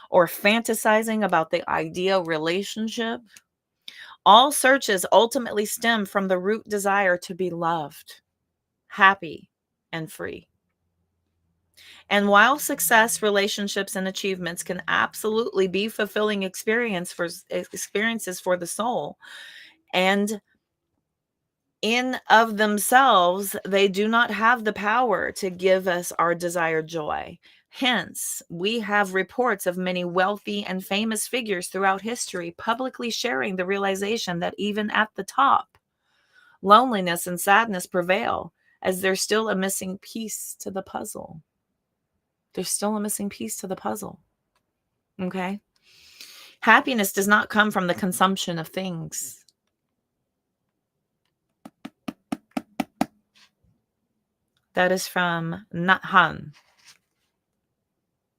or fantasizing about the ideal relationship, all searches ultimately stem from the root desire to be loved, happy, and free. And while success, relationships, and achievements can absolutely be fulfilling experiences for the soul, and in of themselves, they do not have the power to give us our desired joy. Hence, we have reports of many wealthy and famous figures throughout history publicly sharing the realization that even at the top, loneliness and sadness prevail, as there's still a missing piece to the puzzle. There's still a missing piece to the puzzle. Okay? Happiness does not come from the consumption of things. That is from Nhat Hanh.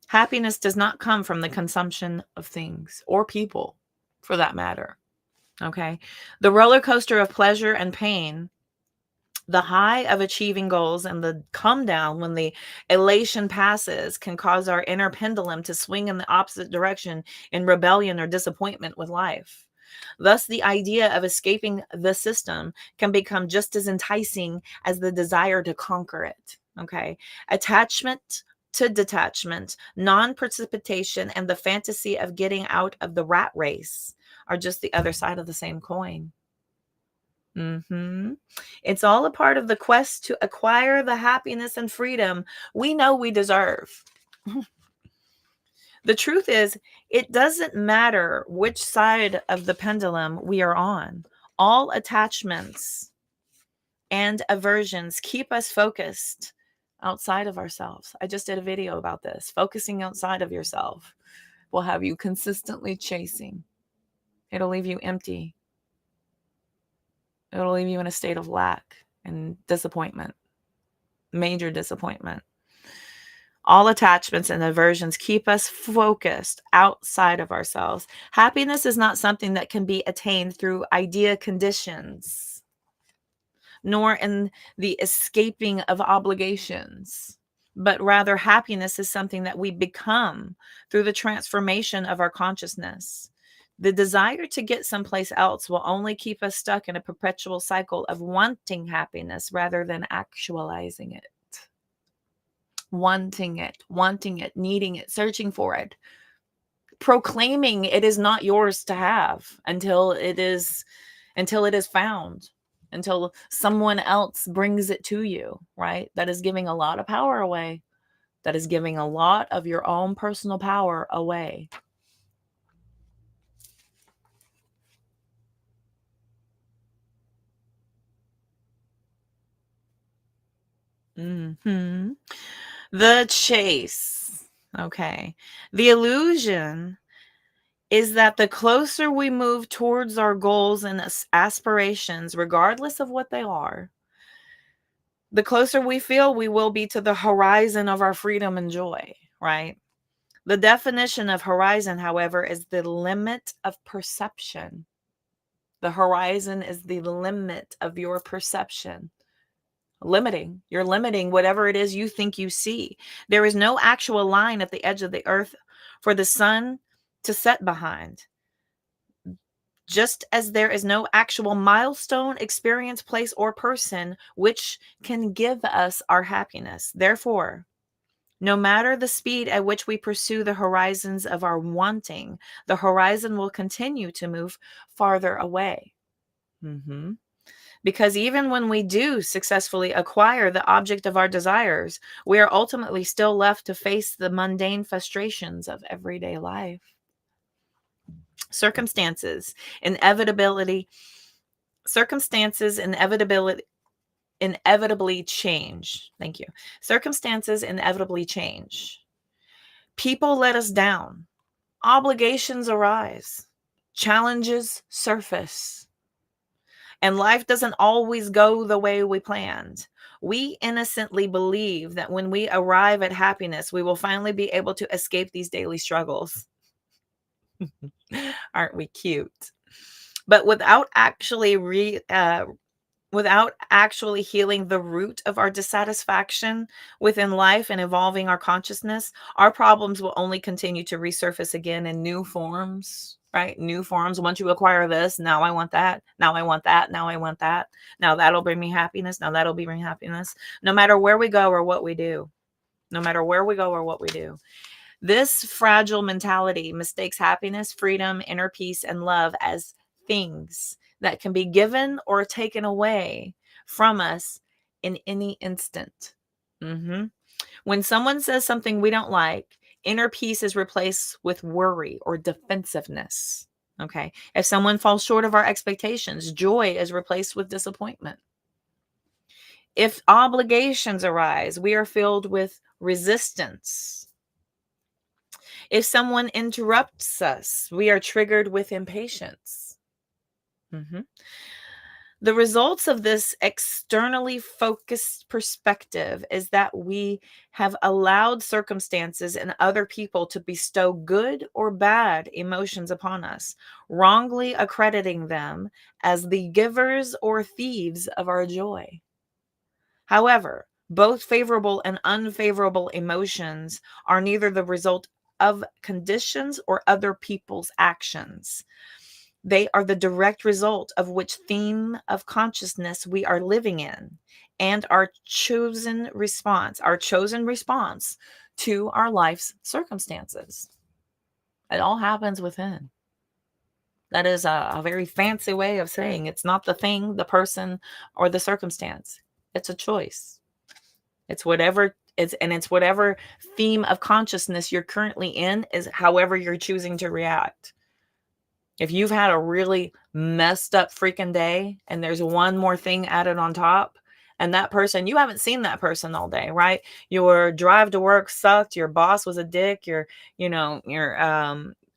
Happiness does not come from the consumption of things or people, for that matter. Okay? The roller coaster of pleasure and pain, the high of achieving goals and the come down when the elation passes, can cause our inner pendulum to swing in the opposite direction in rebellion or disappointment with life. Thus, the idea of escaping the system can become just as enticing as the desire to conquer it. Okay. Attachment to detachment, non-precipitation, and the fantasy of getting out of the rat race are just the other side of the same coin. It's all a part of the quest to acquire the happiness and freedom we know we deserve. The truth is, it doesn't matter which side of the pendulum we are on. All attachments and aversions keep us focused outside of ourselves. I just did a video about this. Focusing outside of yourself will have you consistently chasing. It'll leave you empty. It'll leave you in a state of lack and disappointment, major disappointment. All attachments and aversions keep us focused outside of ourselves. Happiness is not something that can be attained through idea conditions. nor in the escaping of obligations, but rather happiness is something that we become through the transformation of our consciousness. The desire to get someplace else will only keep us stuck in a perpetual cycle of wanting happiness rather than actualizing it. Wanting it, needing it, searching for it, proclaiming it is not yours to have until it is found, until someone else brings it to you, right? That is giving a lot of power away. That is giving a lot of your own personal power away. Hmm. The chase. Okay. The illusion is that the closer we move towards our goals and aspirations, regardless of what they are, the closer we feel we will be to the horizon of our freedom and joy, right? The definition of horizon, however, is the limit of perception. The horizon is the limit of your perception. You're limiting whatever it is you think you see. There is no actual line at the edge of the earth for the sun to set behind. Just as there is no actual milestone, experience, place, or person which can give us our happiness. Therefore, no matter the speed at which we pursue the horizons of our wanting, the horizon will continue to move farther away. Because even when we do successfully acquire the object of our desires, we are ultimately still left to face the mundane frustrations of everyday life. Circumstances, inevitability, circumstances, inevitably change. Thank you. Circumstances inevitably change. People let us down. Obligations arise. Challenges surface. And life doesn't always go the way we planned. We innocently believe that when we arrive at happiness, we will finally be able to escape these daily struggles. Aren't we cute? But without actually healing the root of our dissatisfaction within life and evolving our consciousness, our problems will only continue to resurface again in new forms, right? New forms. Once you acquire this, now I want that. Now I want that. Now I want that. Now that'll bring me happiness. Now that'll bring happiness. No matter where we go or what we do. No matter where we go or what we do. This fragile mentality mistakes happiness, freedom, inner peace, and love as things that can be given or taken away from us in any instant. When someone says something we don't like, inner peace is replaced with worry or defensiveness. Okay. If someone falls short of our expectations, joy is replaced with disappointment. If obligations arise, we are filled with resistance. If someone interrupts us, we are triggered with impatience. The results of this externally focused perspective is that we have allowed circumstances and other people to bestow good or bad emotions upon us, wrongly accrediting them as the givers or thieves of our joy. However, both favorable and unfavorable emotions are neither the result of conditions or other people's actions. They are the direct result of which theme of consciousness we are living in and our chosen response to our life's circumstances. It all happens within. That is a very fancy way of saying it's not the thing, the person, or the circumstance. It's a choice. It's whatever theme of consciousness you're currently in is however you're choosing to react. If you've had a really messed up freaking day and there's one more thing added on top, and that person, you haven't seen that person all day, right? Your drive to work sucked. Your boss was a dick. You're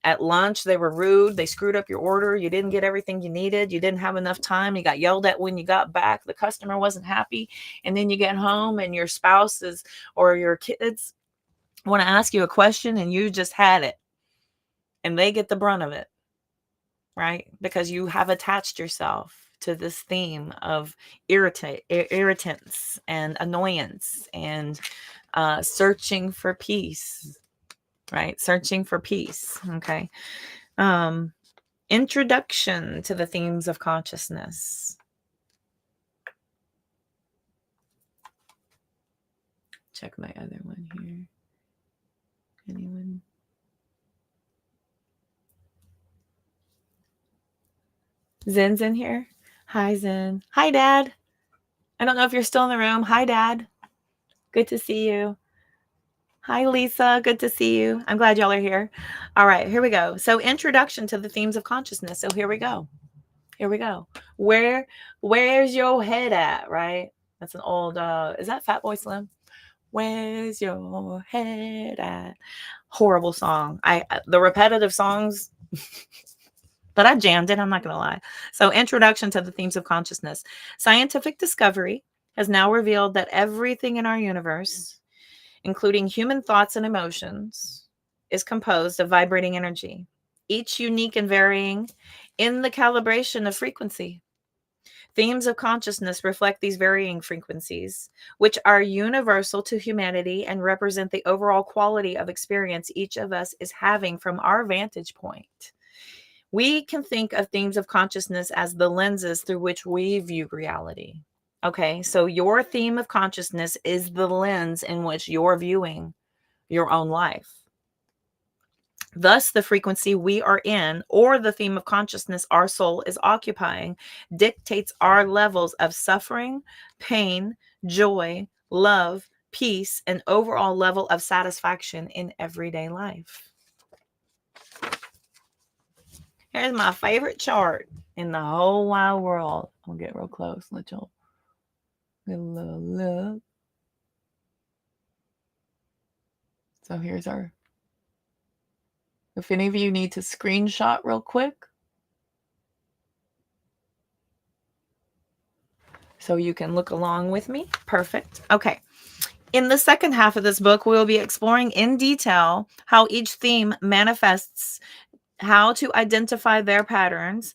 at lunch, they were rude. They screwed up your order. You didn't get everything you needed. You didn't have enough time. You got yelled at when you got back. The customer wasn't happy. And then you get home and your spouse or your kids want to ask you a question and you just had it. And they get the brunt of it, right? Because you have attached yourself to this theme of irritants and annoyance and searching for peace, right? Searching for peace. Okay. Introduction to the themes of consciousness. Check my other one here. Anyone? Zen's in here. Hi, Zen. Hi, Dad. I don't know if you're still in the room. Hi, Dad. Good to see you. Hi, Lisa. Good to see you. I'm glad y'all are here. All right, here we go. So, introduction to the themes of consciousness. So, here we go. Here we go. Where's your head at, right? That's an old, is that Fatboy Slim? Where's your head at? Horrible song. The repetitive songs, but I jammed it. I'm not going to lie. So, introduction to the themes of consciousness. Scientific discovery has now revealed that everything in our universe, including human thoughts and emotions, is composed of vibrating energy, each unique and varying in the calibration of frequency. Themes of consciousness reflect these varying frequencies, which are universal to humanity and represent the overall quality of experience each of us is having from our vantage point. We can think of themes of consciousness as the lenses through which we view reality. Okay, so your theme of consciousness is the lens in which you're viewing your own life. Thus, the frequency we are in, or the theme of consciousness our soul is occupying, dictates our levels of suffering, pain, joy, love, peace, and overall level of satisfaction in everyday life. Here's my favorite chart in the whole wide world. I'll get real close. Let y'all get a little look. So here's our, if any of you need to screenshot real quick, so you can look along with me. Perfect. Okay. In the second half of this book, we will be exploring in detail how each theme manifests, how to identify their patterns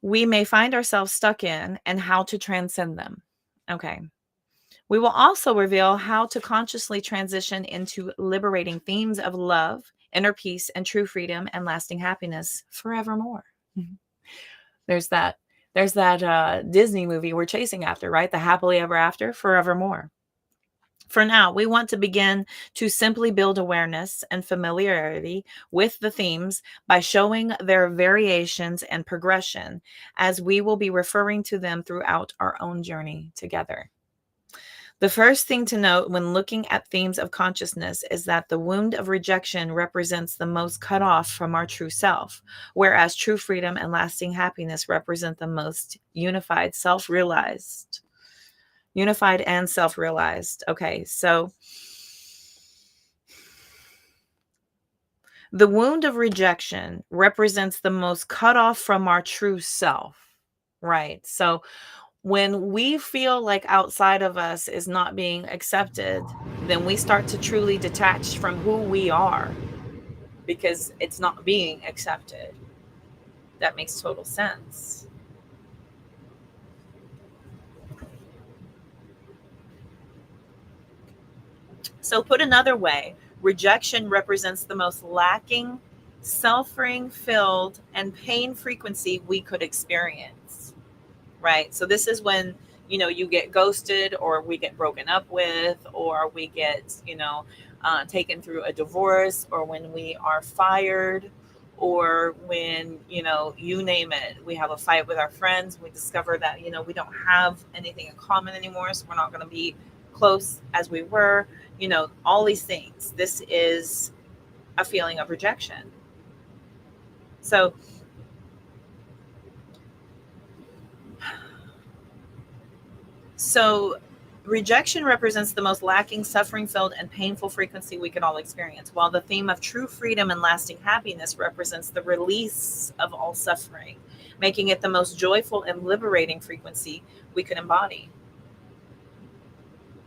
we may find ourselves stuck in, and how to transcend them. Okay. We will also reveal how to consciously transition into liberating themes of love, inner peace, and true freedom and lasting happiness forevermore. There's that Disney movie we're chasing after, right? The happily ever after, forevermore. For now, we want to begin to simply build awareness and familiarity with the themes by showing their variations and progression, as we will be referring to them throughout our own journey together. The first thing to note when looking at themes of consciousness is that the wound of rejection represents the most cut off from our true self, whereas true freedom and lasting happiness represent the most unified, self-realized. Unified and self-realized. Okay, so the wound of rejection represents the most cut off from our true self, right? So when we feel like outside of us is not being accepted, then we start to truly detach from who we are because it's not being accepted. That makes total sense. So put another way, rejection represents the most lacking, suffering filled, and pain frequency we could experience, right? So this is when, you get ghosted, or we get broken up with, or we get, taken through a divorce, or when we are fired, or when, you name it, we have a fight with our friends, we discover that, we don't have anything in common anymore, so we're not going to be close as we were, all these things. This is a feeling of rejection. So rejection represents the most lacking, suffering-filled, and painful frequency we could all experience, while the theme of true freedom and lasting happiness represents the release of all suffering, making it the most joyful and liberating frequency we could embody.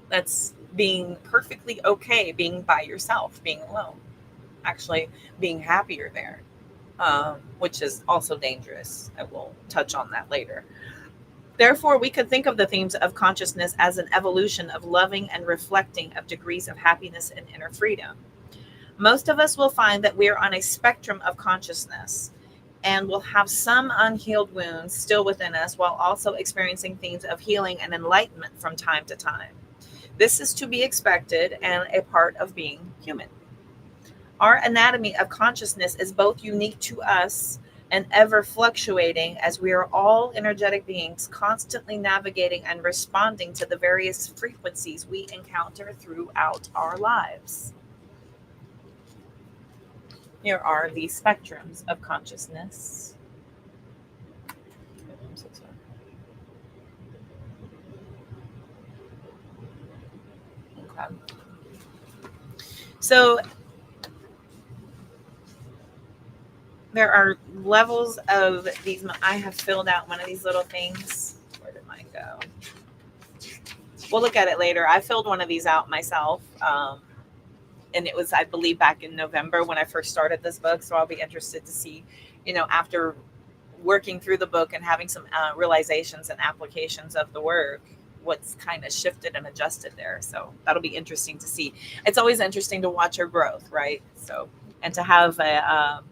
That's being perfectly okay, being by yourself, being alone, actually being happier there. which is also dangerous. I will touch on that later. Therefore, we could think of the themes of consciousness as an evolution of loving and reflecting of degrees of happiness and inner freedom. Most of us will find that we are on a spectrum of consciousness and will have some unhealed wounds still within us while also experiencing themes of healing and enlightenment from time to time. This is to be expected and a part of being human. Our anatomy of consciousness is both unique to us and ever fluctuating, as we are all energetic beings constantly navigating and responding to the various frequencies we encounter throughout our lives. Here are the spectrums of consciousness. I'm so sorry. Okay. So there are levels of these. I have filled out one of these little things. Where did mine go? We'll look at it later. I filled one of these out myself. And it was, I believe, back in November when I first started this book. So I'll be interested to see, after working through the book and having some realizations and applications of the work, what's kind of shifted and adjusted there. So that'll be interesting to see. It's always interesting to watch her growth, right? So, and to have a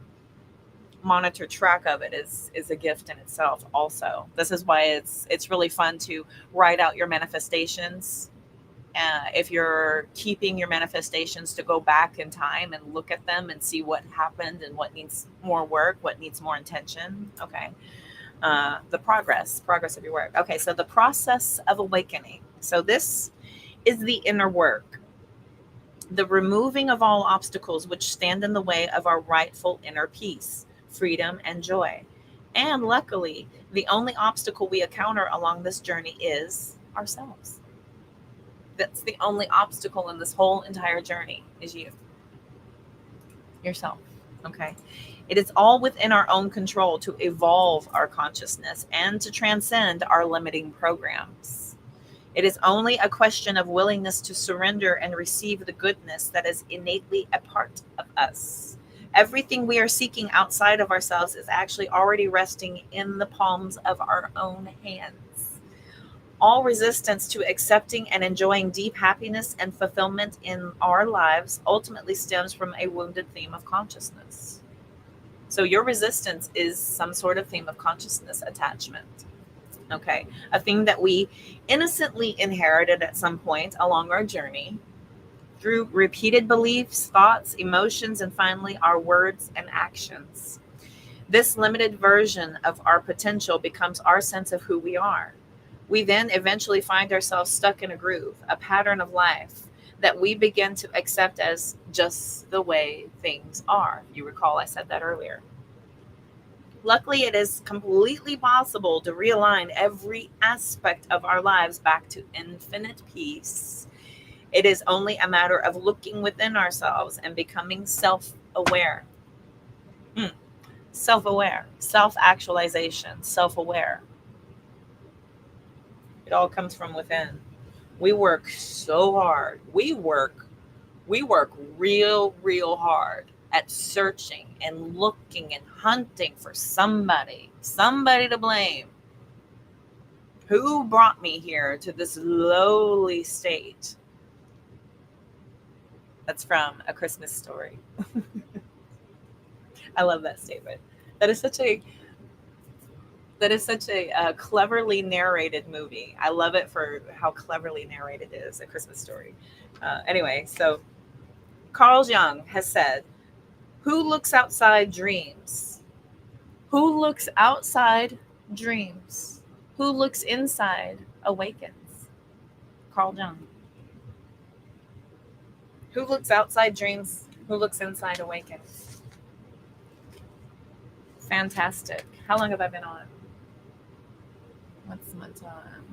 monitor track of it is a gift in itself also. This is why it's really fun to write out your manifestations. If you're keeping your manifestations, to go back in time and look at them and see what happened and what needs more work, what needs more intention. Okay. The progress of your work. Okay. So the process of awakening. So this is the inner work, the removing of all obstacles which stand in the way of our rightful inner peace, freedom, and joy. And luckily, the only obstacle we encounter along this journey is ourselves. That's the only obstacle in this whole entire journey is yourself. Okay. It is all within our own control to evolve our consciousness and to transcend our limiting programs. It is only a question of willingness to surrender and receive the goodness that is innately a part of us. Everything we are seeking outside of ourselves is actually already resting in the palms of our own hands. All resistance to accepting and enjoying deep happiness and fulfillment in our lives ultimately stems from a wounded theme of consciousness. So your resistance is some sort of theme of consciousness attachment. Okay. A theme that we innocently inherited at some point along our journey through repeated beliefs, thoughts, emotions, and finally our words and actions. This limited version of our potential becomes our sense of who we are. We then eventually find ourselves stuck in a groove, a pattern of life that we begin to accept as just the way things are. You recall I said that earlier. Luckily, it is completely possible to realign every aspect of our lives back to infinite peace. It is only a matter of looking within ourselves and becoming self-aware. Self-aware, self-actualization, self-aware. It all comes from within. We work so hard. We work real hard at searching and looking and hunting for somebody to blame. Who brought me here to this lowly state? That's from A Christmas Story. I love that statement. That is such a cleverly narrated movie. I love it for how cleverly narrated it is, A Christmas Story. Anyway, so Carl Jung has said, who looks outside dreams? Who looks outside dreams? Who looks inside awakens? Carl Jung. Who looks outside dreams? Who looks inside awakens? Fantastic. How long have I been on? What's my time?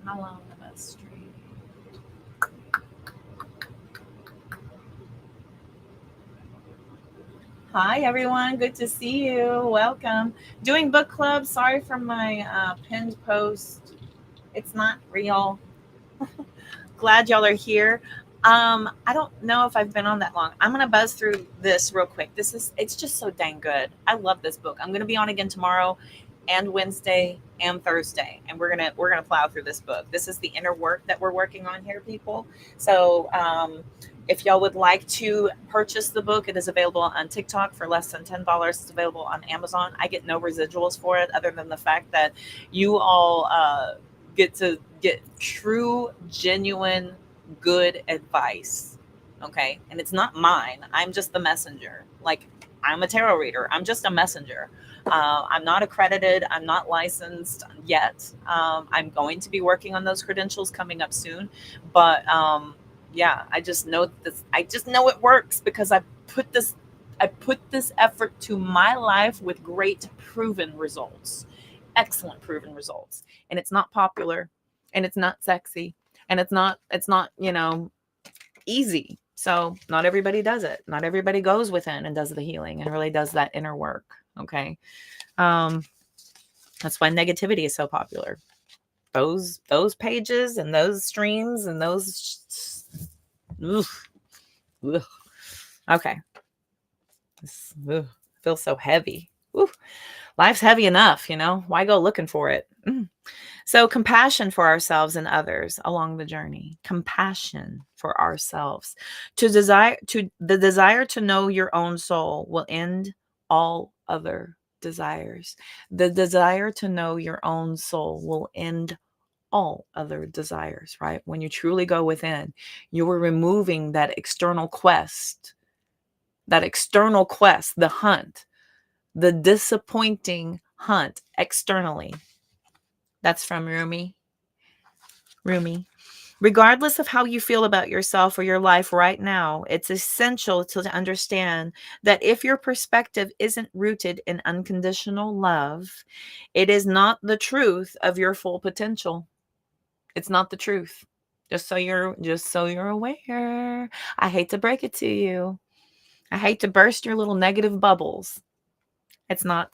How long have I streamed? Hi, everyone. Good to see you. Welcome. Doing book club. Sorry for my pinned post. It's not real. Glad y'all are here. I don't know if I've been on that long. I'm gonna buzz through this real quick. It's just so dang good. I love this book. I'm gonna be on again tomorrow and Wednesday and Thursday, and we're gonna plow through this book. This is the inner work that we're working on here, people. So if y'all would like to purchase the book, it is available on TikTok for less than $10. It's available on Amazon. I get no residuals for it other than the fact that you all get to get true, genuine, good advice. Okay. And it's not mine. I'm just the messenger. Like, I'm a tarot reader, I'm just a messenger. I'm not accredited, I'm not licensed yet. I'm going to be working on those credentials coming up soon. But yeah, I just know this. I just know it works because I put this effort to my life with great proven results, excellent proven results. And it's not popular, and it's not sexy, and it's not easy. So not everybody does it. Not everybody goes within and does the healing and really does that inner work. Okay. um that's why negativity is so popular. Those pages and those streams and those oof, ugh. Okay. Ugh, feels so heavy. Oof. Life's heavy enough, why go looking for it? So compassion for ourselves and others along the journey. Compassion for ourselves. The desire to know your own soul will end all other desires. The desire to know your own soul will end all other desires, right? When you truly go within, you are removing that external quest, the hunt, the disappointing hunt externally. That's from Rumi. Rumi. Regardless of how you feel about yourself or your life right now, it's essential to understand that if your perspective isn't rooted in unconditional love, it is not the truth of your full potential. It's not the truth. Just so you're aware. I hate to break it to you. I hate to burst your little negative bubbles. It's not.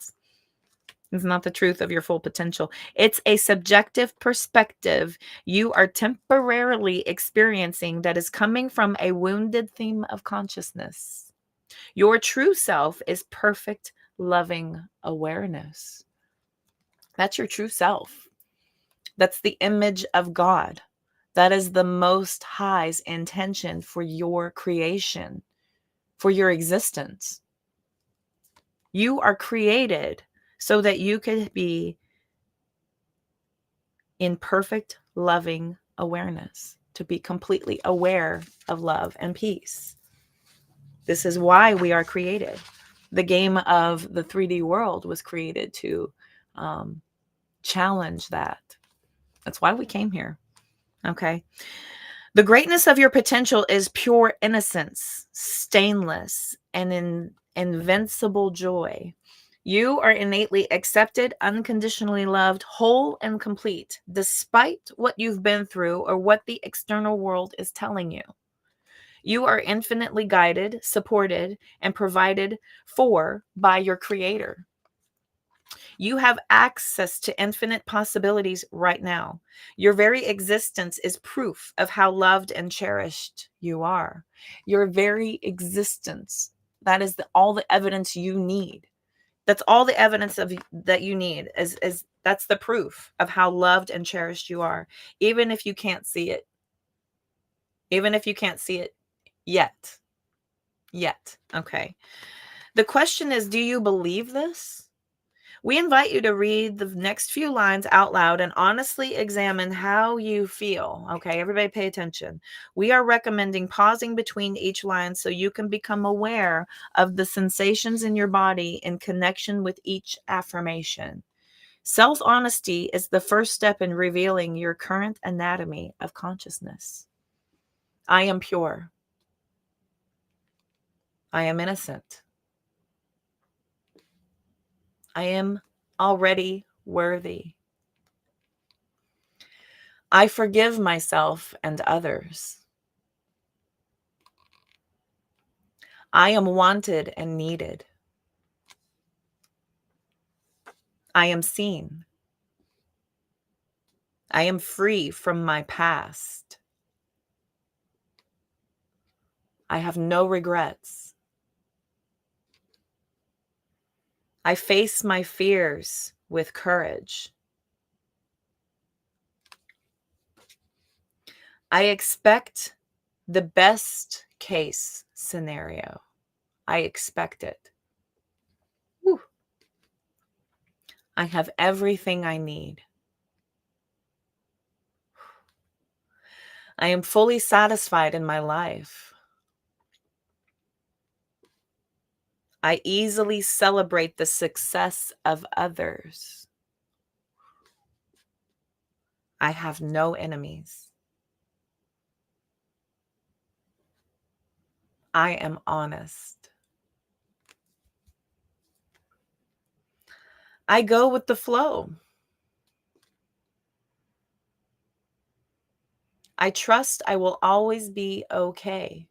It's not the truth of your full potential. It's a subjective perspective you are temporarily experiencing that is coming from a wounded theme of consciousness. Your true self is perfect, loving awareness. That's your true self. That's the image of God. That is the Most High's intention for your creation, for your existence. You are created so that you could be in perfect, loving awareness, to be completely aware of love and peace. This is why we are created. The game of the 3D world was created to challenge that. That's why we came here. Okay. The greatness of your potential is pure innocence, stainless, and invincible joy. You are innately accepted, unconditionally loved, whole and complete, despite what you've been through or what the external world is telling you. You are infinitely guided, supported, and provided for by your Creator. You have access to infinite possibilities right now. Your very existence is proof of how loved and cherished you are. Your very existence. That is all the evidence you need. That's all the evidence that you need is that's the proof of how loved and cherished you are, even if you can't see it. Even if you can't see it yet. Yet. Okay. The question is, do you believe this? We invite you to read the next few lines out loud and honestly examine how you feel. Okay, everybody pay attention. We are recommending pausing between each line so you can become aware of the sensations in your body in connection with each affirmation. Self-honesty is the first step in revealing your current anatomy of consciousness. I am pure. I am innocent. I am already worthy. I forgive myself and others. I am wanted and needed. I am seen. I am free from my past. I have no regrets. I face my fears with courage. I expect the best case scenario. I expect it. Whew. I have everything I need. I am fully satisfied in my life. I easily celebrate the success of others. I have no enemies. I am honest. I go with the flow. I trust I will always be okay.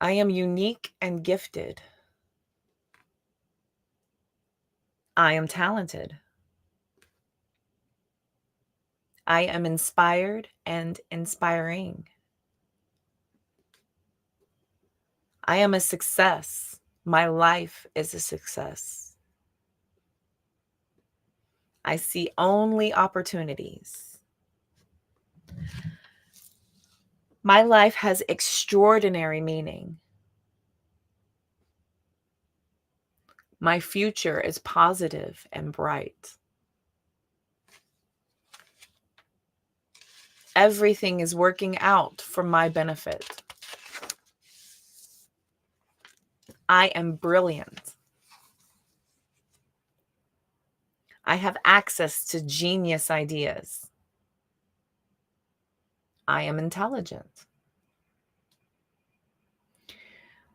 I am unique and gifted. I am talented. I am inspired and inspiring. I am a success. My life is a success. I see only opportunities. My life has extraordinary meaning. My future is positive and bright. Everything is working out for my benefit. I am brilliant. I have access to genius ideas. I am intelligent.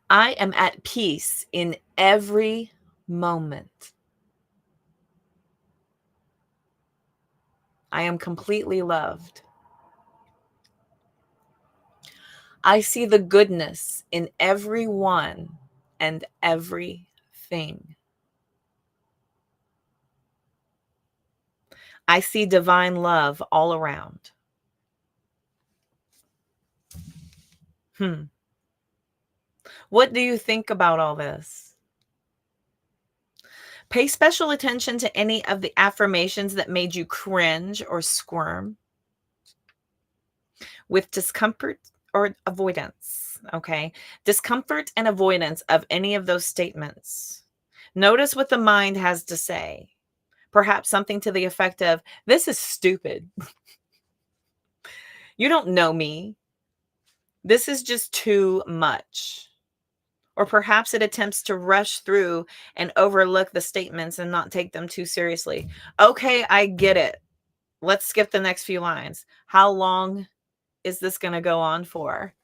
I am at peace in every moment. I am completely loved. I see the goodness in everyone and everything. I see divine love all around. What do you think about all this? Pay special attention to any of the affirmations that made you cringe or squirm with discomfort or avoidance. Okay. Discomfort and avoidance of any of those statements. Notice what the mind has to say. Perhaps something to the effect of, this is stupid. You don't know me. This is just too much. Or perhaps it attempts to rush through and overlook the statements and not take them too seriously. Okay, I get it. Let's skip the next few lines. How long is this going to go on for?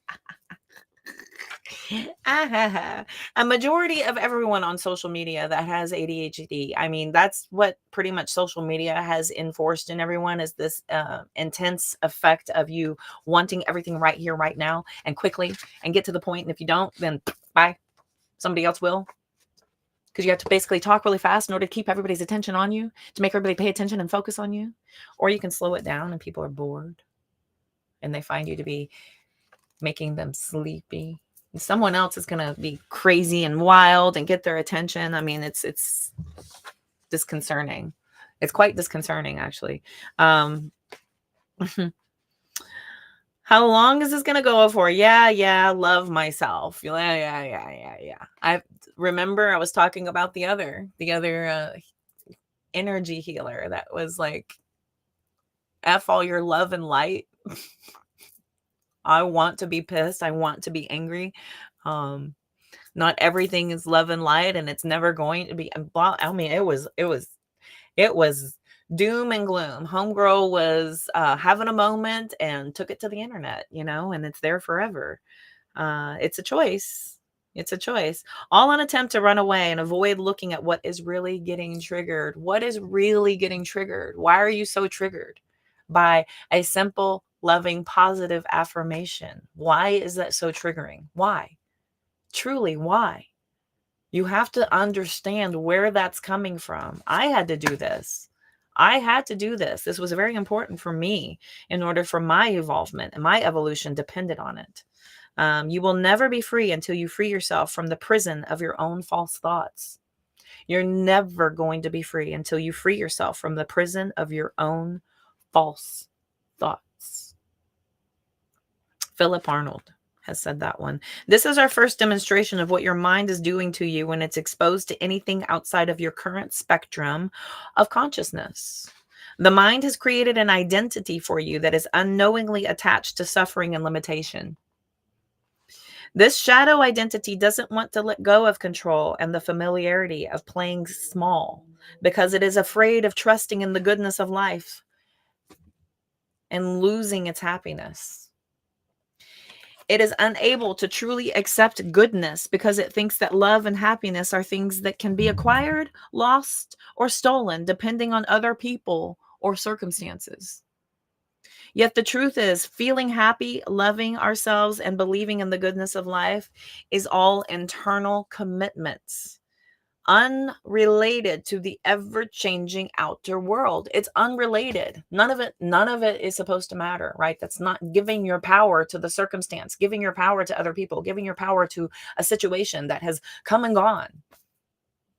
A majority of everyone on social media that has ADHD, I mean, that's what pretty much social media has enforced in everyone, is this intense effect of you wanting everything right here, right now, and quickly, and get to the point. And if you don't, then bye. Somebody else will. Because you have to basically talk really fast in order to keep everybody's attention on you, to make everybody pay attention and focus on you. Or you can slow it down and people are bored and they find you to be making them sleepy. And someone else is going to be crazy and wild and get their attention. I mean, it's disconcerting. It's quite disconcerting, actually. How long is this going to go for? Yeah. Love myself. Yeah. I remember I was talking about the other energy healer that was like, F all your love and light. I want to be pissed. I want to be angry. Not everything is love and light, and it's never going to be. I mean, it was doom and gloom. Homegirl was having a moment and took it to the internet, and it's there forever. It's a choice. It's a choice. All an attempt to run away and avoid looking at what is really getting triggered. What is really getting triggered? Why are you so triggered by a simple, loving, positive affirmation? Why is that so triggering? Why? Truly, why? You have to understand where that's coming from. I had to do this. I had to do this. This was very important for me in order for my evolvement, and my evolution depended on it. You will never be free until you free yourself from the prison of your own false thoughts. You're never going to be free until you free yourself from the prison of your own false thoughts. Philip Arnold has said that one. This is our first demonstration of what your mind is doing to you when it's exposed to anything outside of your current spectrum of consciousness. The mind has created an identity for you that is unknowingly attached to suffering and limitation. This shadow identity doesn't want to let go of control and the familiarity of playing small because it is afraid of trusting in the goodness of life and losing its happiness. It is unable to truly accept goodness because it thinks that love and happiness are things that can be acquired, lost, or stolen depending on other people or circumstances. Yet the truth is, feeling happy, loving ourselves, and believing in the goodness of life is all internal commitments, unrelated to the ever-changing outer world. It's unrelated. None of it is supposed to matter, right? That's not giving your power to the circumstance, giving your power to other people, giving your power to a situation that has come and gone.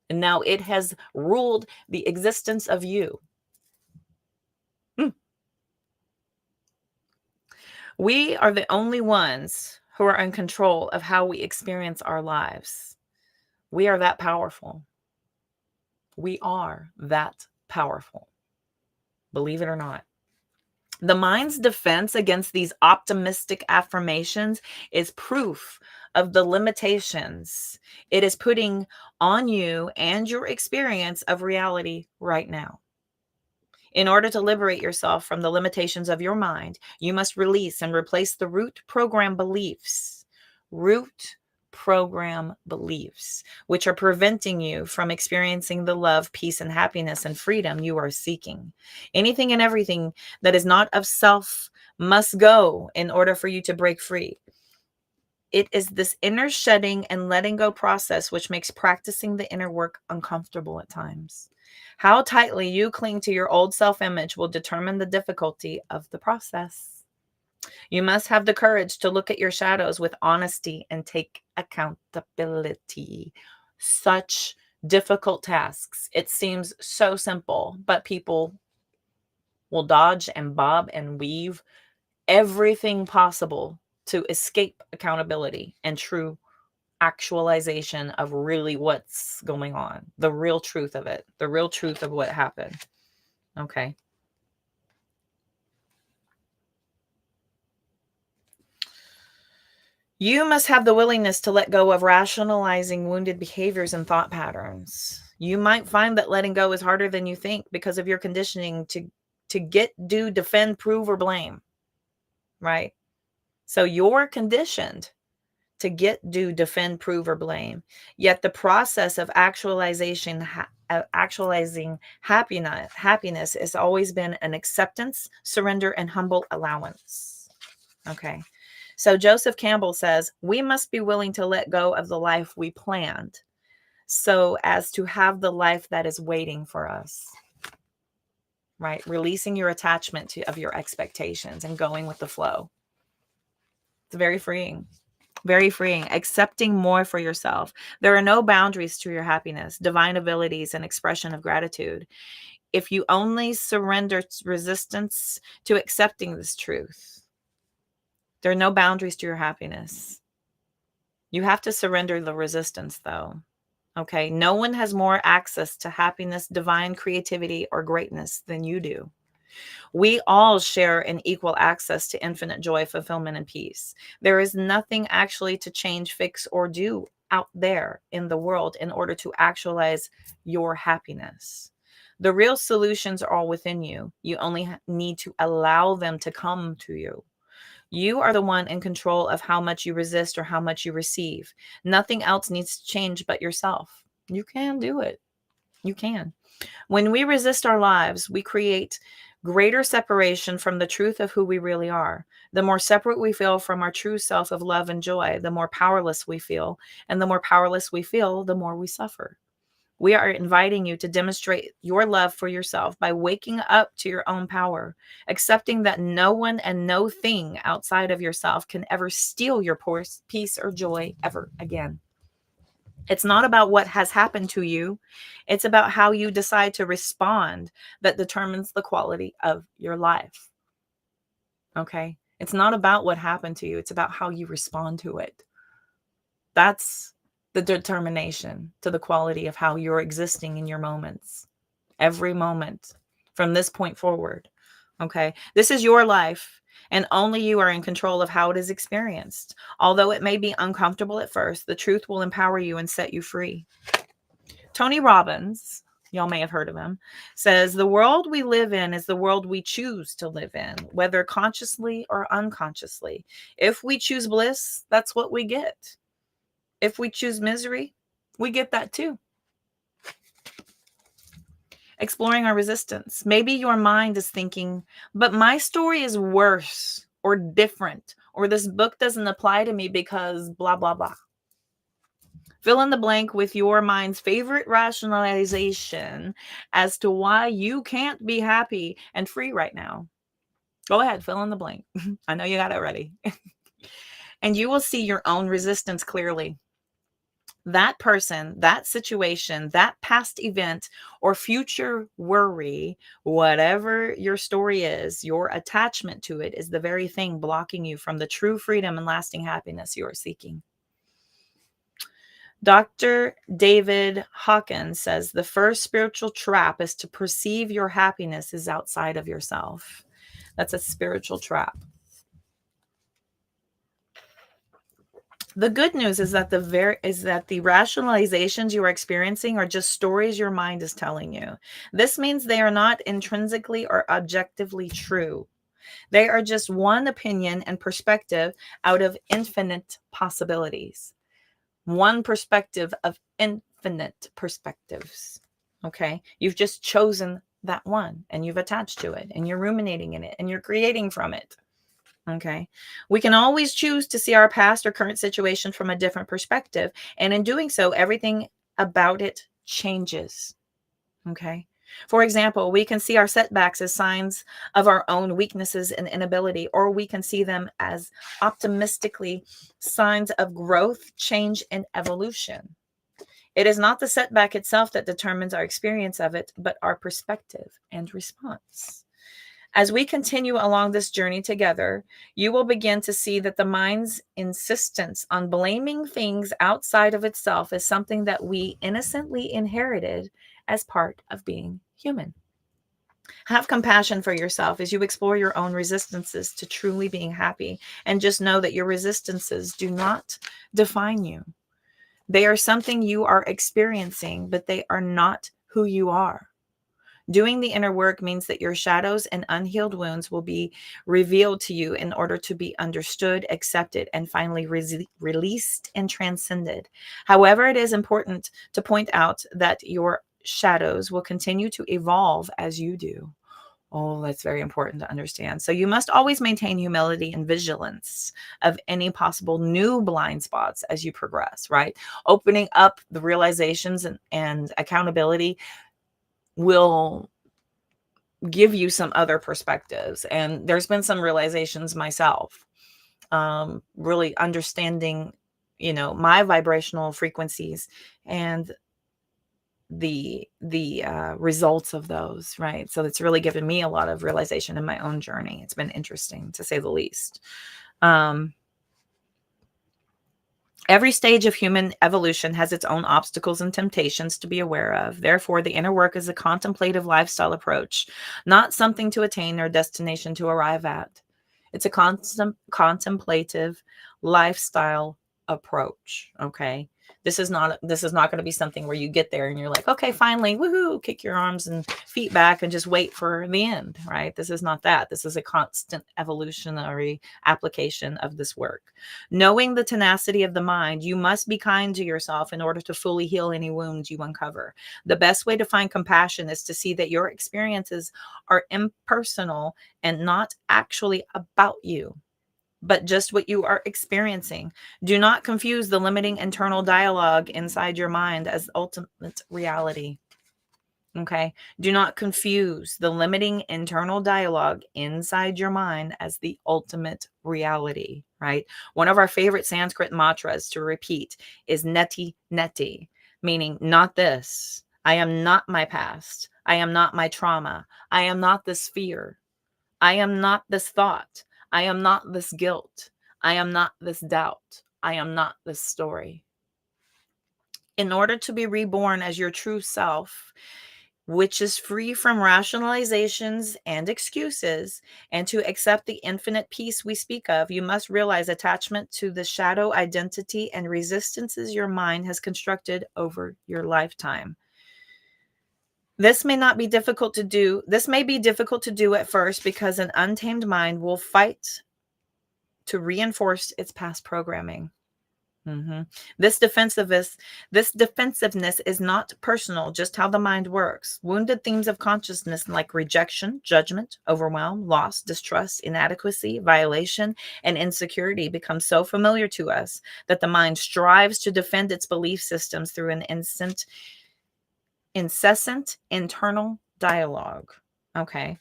And now it has ruled the existence of you. We are the only ones who are in control of how we experience our lives. We are that powerful. We are that powerful. Believe it or not. The mind's defense against these optimistic affirmations is proof of the limitations it is putting on you and your experience of reality right now. In order to liberate yourself from the limitations of your mind, you must release and replace the root program beliefs, which are preventing you from experiencing the love, peace, and happiness and freedom you are seeking. Anything and everything that is not of self must go in order for you to break free. It is this inner shedding and letting go process which makes practicing the inner work uncomfortable at times. How tightly you cling to your old self-image will determine the difficulty of the process. You must have the courage to look at your shadows with honesty and take accountability. Such difficult tasks. It seems so simple, but people will dodge and bob and weave everything possible to escape accountability and true actualization of really what's going on, the real truth of it, the real truth of what happened. Okay. You must have the willingness to let go of rationalizing wounded behaviors and thought patterns. You might find that letting go is harder than you think because of your conditioning to get, do, defend, prove, or blame, right? So you're conditioned to get, do, defend, prove, or blame. Yet the process of actualizing happiness has always been an acceptance, surrender, and humble allowance. Okay. So Joseph Campbell says, we must be willing to let go of the life we planned so as to have the life that is waiting for us. Right? Releasing your attachment of your expectations and going with the flow. It's very freeing. Very freeing. Accepting more for yourself. There are no boundaries to your happiness, divine abilities, and expression of gratitude. If you only surrender resistance to accepting this truth, there are no boundaries to your happiness. You have to surrender the resistance, though. Okay? No one has more access to happiness, divine creativity, or greatness than you do. We all share an equal access to infinite joy, fulfillment, and peace. There is nothing actually to change, fix, or do out there in the world in order to actualize your happiness. The real solutions are all within you. You only need to allow them to come to you. You are the one in control of how much you resist or how much you receive. Nothing else needs to change but yourself. You can do it. You can. When we resist our lives, we create greater separation from the truth of who we really are. The more separate we feel from our true self of love and joy, the more powerless we feel. And the more powerless we feel, the more we suffer. We are inviting you to demonstrate your love for yourself by waking up to your own power, accepting that no one and no thing outside of yourself can ever steal your peace or joy ever again. It's not about what has happened to you. It's about how you decide to respond that determines the quality of your life. Okay? It's not about what happened to you. It's about how you respond to it. That's the determination to the quality of how you're existing in your moments. Every moment from this point forward. Okay? This is your life, and only you are in control of how it is experienced. Although it may be uncomfortable at first, the truth will empower you and set you free. Tony Robbins, y'all may have heard of him, says the world we live in is the world we choose to live in, whether consciously or unconsciously. If we choose bliss, that's what we get. If we choose misery, we get that too. Exploring our resistance. Maybe your mind is thinking, but my story is worse or different, or this book doesn't apply to me because blah, blah, blah. Fill in the blank with your mind's favorite rationalization as to why you can't be happy and free right now. Go ahead, fill in the blank. I know you got it ready. And you will see your own resistance clearly. That person, that situation, that past event, or future worry, whatever your story is, your attachment to it is the very thing blocking you from the true freedom and lasting happiness you are seeking. Dr. David Hawkins says the first spiritual trap is to perceive your happiness is outside of yourself. That's a spiritual trap. The good news is that the rationalizations you are experiencing are just stories your mind is telling you. This means they are not intrinsically or objectively true. They are just one opinion and perspective out of infinite possibilities. One perspective of infinite perspectives. Okay? You've just chosen that one and you've attached to it and you're ruminating in it and you're creating from it. Okay. We can always choose to see our past or current situation from a different perspective. And in doing so, everything about it changes. Okay. For example, we can see our setbacks as signs of our own weaknesses and inability, or we can see them as optimistically signs of growth, change, and evolution. It is not the setback itself that determines our experience of it, but our perspective and response. As we continue along this journey together, you will begin to see that the mind's insistence on blaming things outside of itself is something that we innocently inherited as part of being human. Have compassion for yourself as you explore your own resistances to truly being happy, and just know that your resistances do not define you. They are something you are experiencing, but they are not who you are. Doing the inner work means that your shadows and unhealed wounds will be revealed to you in order to be understood, accepted, and finally released and transcended. However, it is important to point out that your shadows will continue to evolve as you do. Oh, that's very important to understand. So you must always maintain humility and vigilance of any possible new blind spots as you progress, right? Opening up the realizations and accountability will give you some other perspectives. And there's been some realizations myself, really understanding, my vibrational frequencies and the results of those, right? So it's really given me a lot of realization in my own journey. It's been interesting, to say the least. Every stage of human evolution has its own obstacles and temptations to be aware of. Therefore, the inner work is a contemplative lifestyle approach, not something to attain or a destination to arrive at. It's a contemplative lifestyle approach. Okay. This is not going to be something where you get there and you're like, okay, finally, woohoo, kick your arms and feet back and just wait for the end, right? This is not that. This is a constant evolutionary application of this work. Knowing the tenacity of the mind, you must be kind to yourself in order to fully heal any wounds you uncover. The best way to find compassion is to see that your experiences are impersonal and not actually about you, but just what you are experiencing. Do not confuse the limiting internal dialogue inside your mind as ultimate reality. Okay. Do not confuse the limiting internal dialogue inside your mind as the ultimate reality, right? One of our favorite Sanskrit mantras to repeat is neti neti, meaning not this. I am not my past. I am not my trauma. I am not this fear. I am not this thought. I am not this guilt. I am not this doubt. I am not this story. In order to be reborn as your true self, which is free from rationalizations and excuses, and to accept the infinite peace we speak of, you must realize attachment to the shadow identity and resistances your mind has constructed over your lifetime. This may not be difficult to do. This may be difficult to do at first because an untamed mind will fight to reinforce its past programming. This defensiveness is not personal, just how the mind works. Wounded themes of consciousness like rejection, judgment, overwhelm, loss, distrust, inadequacy, violation, and insecurity become so familiar to us that the mind strives to defend its belief systems through an incessant internal dialogue. Okay.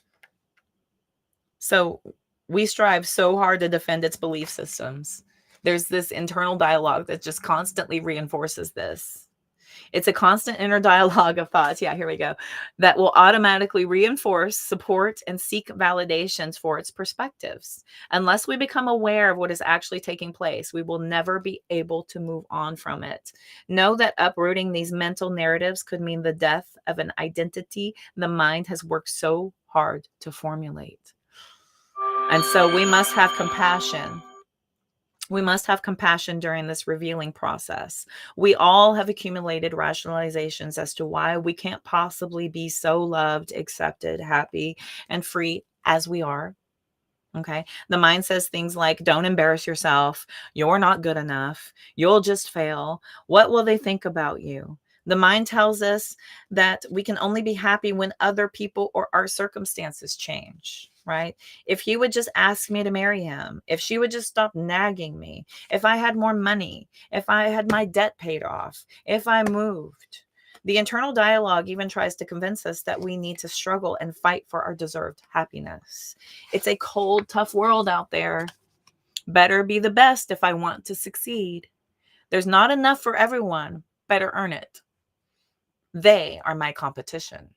So we strive so hard to defend its belief systems. There's this internal dialogue that just constantly reinforces this. It's a constant inner dialogue of thoughts. Yeah, here we go. That will automatically reinforce, support, and seek validations for its perspectives. Unless we become aware of what is actually taking place, we will never be able to move on from it. Know that uprooting these mental narratives could mean the death of an identity the mind has worked so hard to formulate. And so we must have compassion. We must have compassion during this revealing process. We all have accumulated rationalizations as to why we can't possibly be so loved, accepted, happy, and free as we are. Okay. The mind says things like, don't embarrass yourself. You're not good enough. You'll just fail. What will they think about you? The mind tells us that we can only be happy when other people or our circumstances change, right? If he would just ask me to marry him, if she would just stop nagging me, if I had more money, if I had my debt paid off, if I moved. The internal dialogue even tries to convince us that we need to struggle and fight for our deserved happiness. It's a cold, tough world out there. Better be the best if I want to succeed. There's not enough for everyone. Better earn it. They are my competition.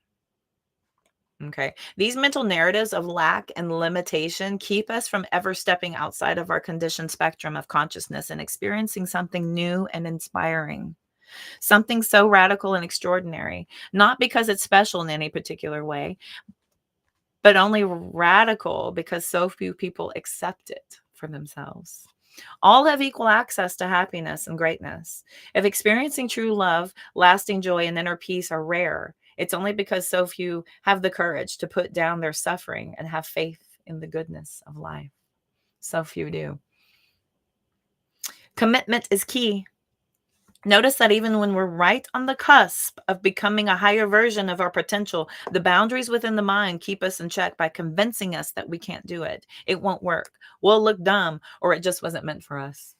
Okay. These mental narratives of lack and limitation keep us from ever stepping outside of our conditioned spectrum of consciousness and experiencing something new and inspiring. Something so radical and extraordinary, not because it's special in any particular way, but only radical because so few people accept it for themselves. All have equal access to happiness and greatness. If experiencing true love, lasting joy, and inner peace are rare, it's only because so few have the courage to put down their suffering and have faith in the goodness of life. So few do. Commitment is key. Notice that even when we're right on the cusp of becoming a higher version of our potential, the boundaries within the mind keep us in check by convincing us that we can't do it. It won't work. We'll look dumb, or it just wasn't meant for us.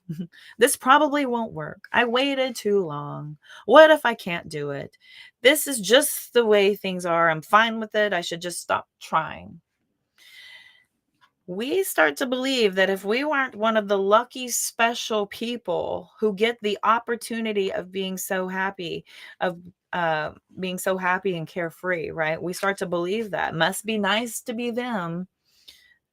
This probably won't work. I waited too long. What if I can't do it? This is just the way things are. I'm fine with it. I should just stop trying. We start to believe that if we weren't one of the lucky special people who get the opportunity of being so happy, and carefree, right? We start to believe that must be nice to be them.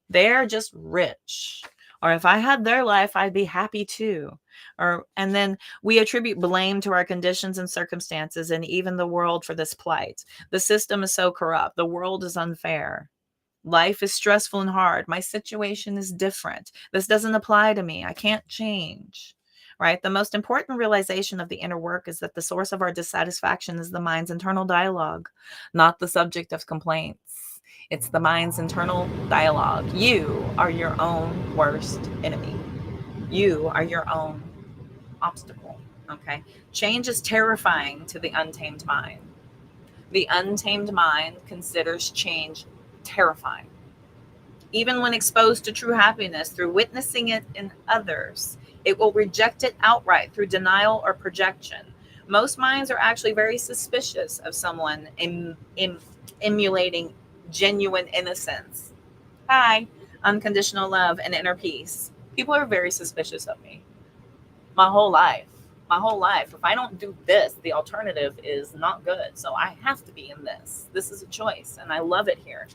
They're just rich. Or if I had their life, I'd be happy too. And then we attribute blame to our conditions and circumstances and even the world for this plight. The system is so corrupt. The world is unfair. Life is stressful and hard. My situation is different. This doesn't apply to me. I can't change, right? The most important realization of the inner work is that the source of our dissatisfaction is the mind's internal dialogue, not the subject of complaints. It's the mind's internal dialogue. You are your own worst enemy. You are your own obstacle, okay? Change is terrifying to the untamed mind. The untamed mind considers change terrifying. Even when exposed to true happiness through witnessing it in others, it will reject it outright through denial or projection. Most minds are actually very suspicious of someone emulating genuine innocence. Hi, unconditional love and inner peace. People are very suspicious of me. My whole life. My whole life. If I don't do this, the alternative is not good. So I have to be in this. This is a choice, and I love it here.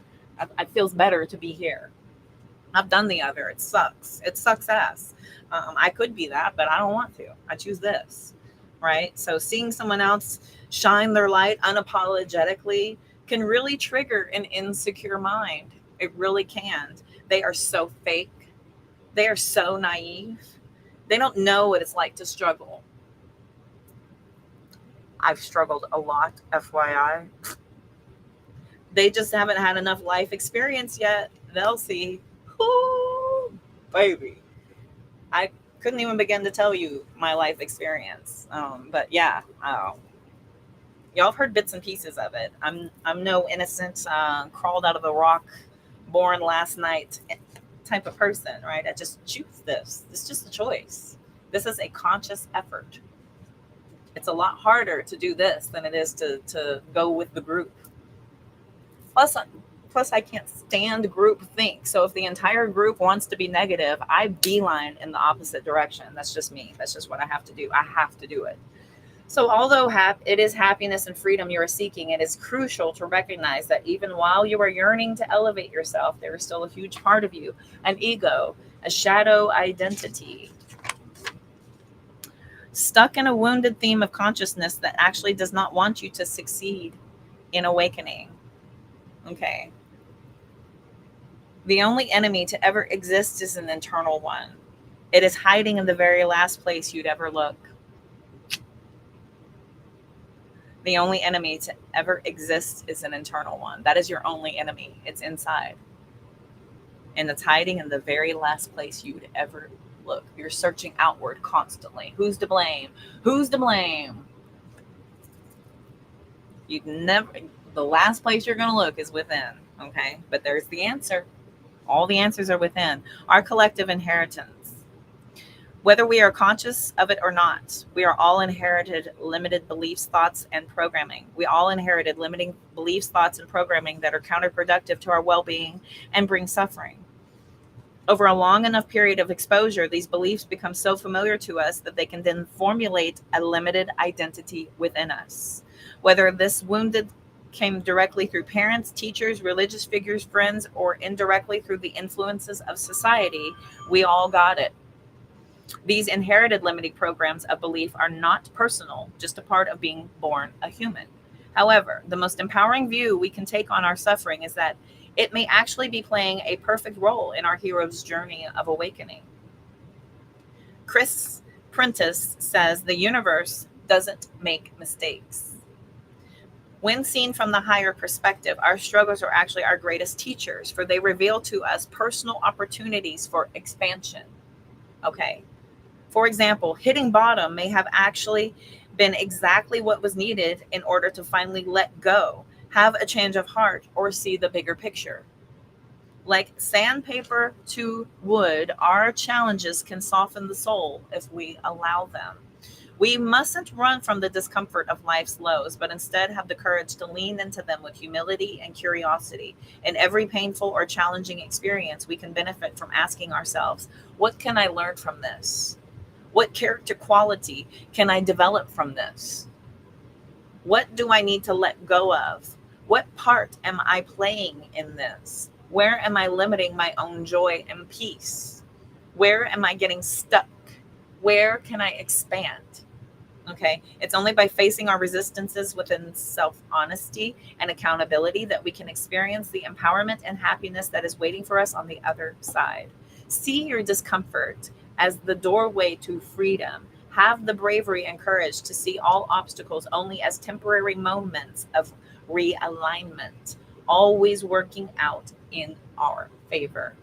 It feels better to be here. I've done the other. It sucks. It sucks ass. I could be that, but I don't want to. I choose this. Right. So seeing someone else shine their light unapologetically can really trigger an insecure mind. It really can. They are so fake. They are so naive. They don't know what it's like to struggle. I've struggled a lot, FYI. They just haven't had enough life experience yet. They'll see. Ooh, baby. I couldn't even begin to tell you my life experience. But yeah, y'all have heard bits and pieces of it. I'm no innocent, crawled out of a rock, born last night type of person, right? I just choose this. It's just a choice. This is a conscious effort. It's a lot harder to do this than it is to go with the group. Plus, plus I can't stand group think. So if the entire group wants to be negative, I beeline in the opposite direction. That's just me. That's just what I have to do. I have to do it. So although it is happiness and freedom you are seeking, it is crucial to recognize that even while you are yearning to elevate yourself, there is still a huge part of you, an ego, a shadow identity, stuck in a wounded theme of consciousness that actually does not want you to succeed in awakening. Okay. The only enemy to ever exist is an internal one. It is hiding in the very last place you'd ever look. The only enemy to ever exist is an internal one. That is your only enemy. It's inside. And it's hiding in the very last place you'd ever look. You're searching outward constantly. Who's to blame? Who's to blame? You'd never, the last place you're going to look is within. Okay. But there's the answer. All the answers are within. Our collective inheritance. Whether we are conscious of it or not, we are all inherited limited beliefs, thoughts, and programming. We all inherited limiting beliefs, thoughts, and programming that are counterproductive to our well-being and bring suffering. Over a long enough period of exposure, these beliefs become so familiar to us that they can then formulate a limited identity within us. Whether this wounded came directly through parents, teachers, religious figures, friends, or indirectly through the influences of society, we all got it. These inherited limiting programs of belief are not personal, just a part of being born a human. However, the most empowering view we can take on our suffering is that it may actually be playing a perfect role in our hero's journey of awakening. Chris Prentice says the universe doesn't make mistakes. When seen from the higher perspective, our struggles are actually our greatest teachers, for they reveal to us personal opportunities for expansion. Okay. For example, hitting bottom may have actually been exactly what was needed in order to finally let go, have a change of heart, or see the bigger picture. Like sandpaper to wood, our challenges can soften the soul if we allow them. We mustn't run from the discomfort of life's lows, but instead have the courage to lean into them with humility and curiosity. In every painful or challenging experience, we can benefit from asking ourselves, what can I learn from this? What character quality can I develop from this? What do I need to let go of? What part am I playing in this? Where am I limiting my own joy and peace? Where am I getting stuck? Where can I expand? Okay. It's only by facing our resistances within self-honesty and accountability that we can experience the empowerment and happiness that is waiting for us on the other side. See your discomfort as the doorway to freedom. Have the bravery and courage to see all obstacles only as temporary moments of realignment, always working out in our favor.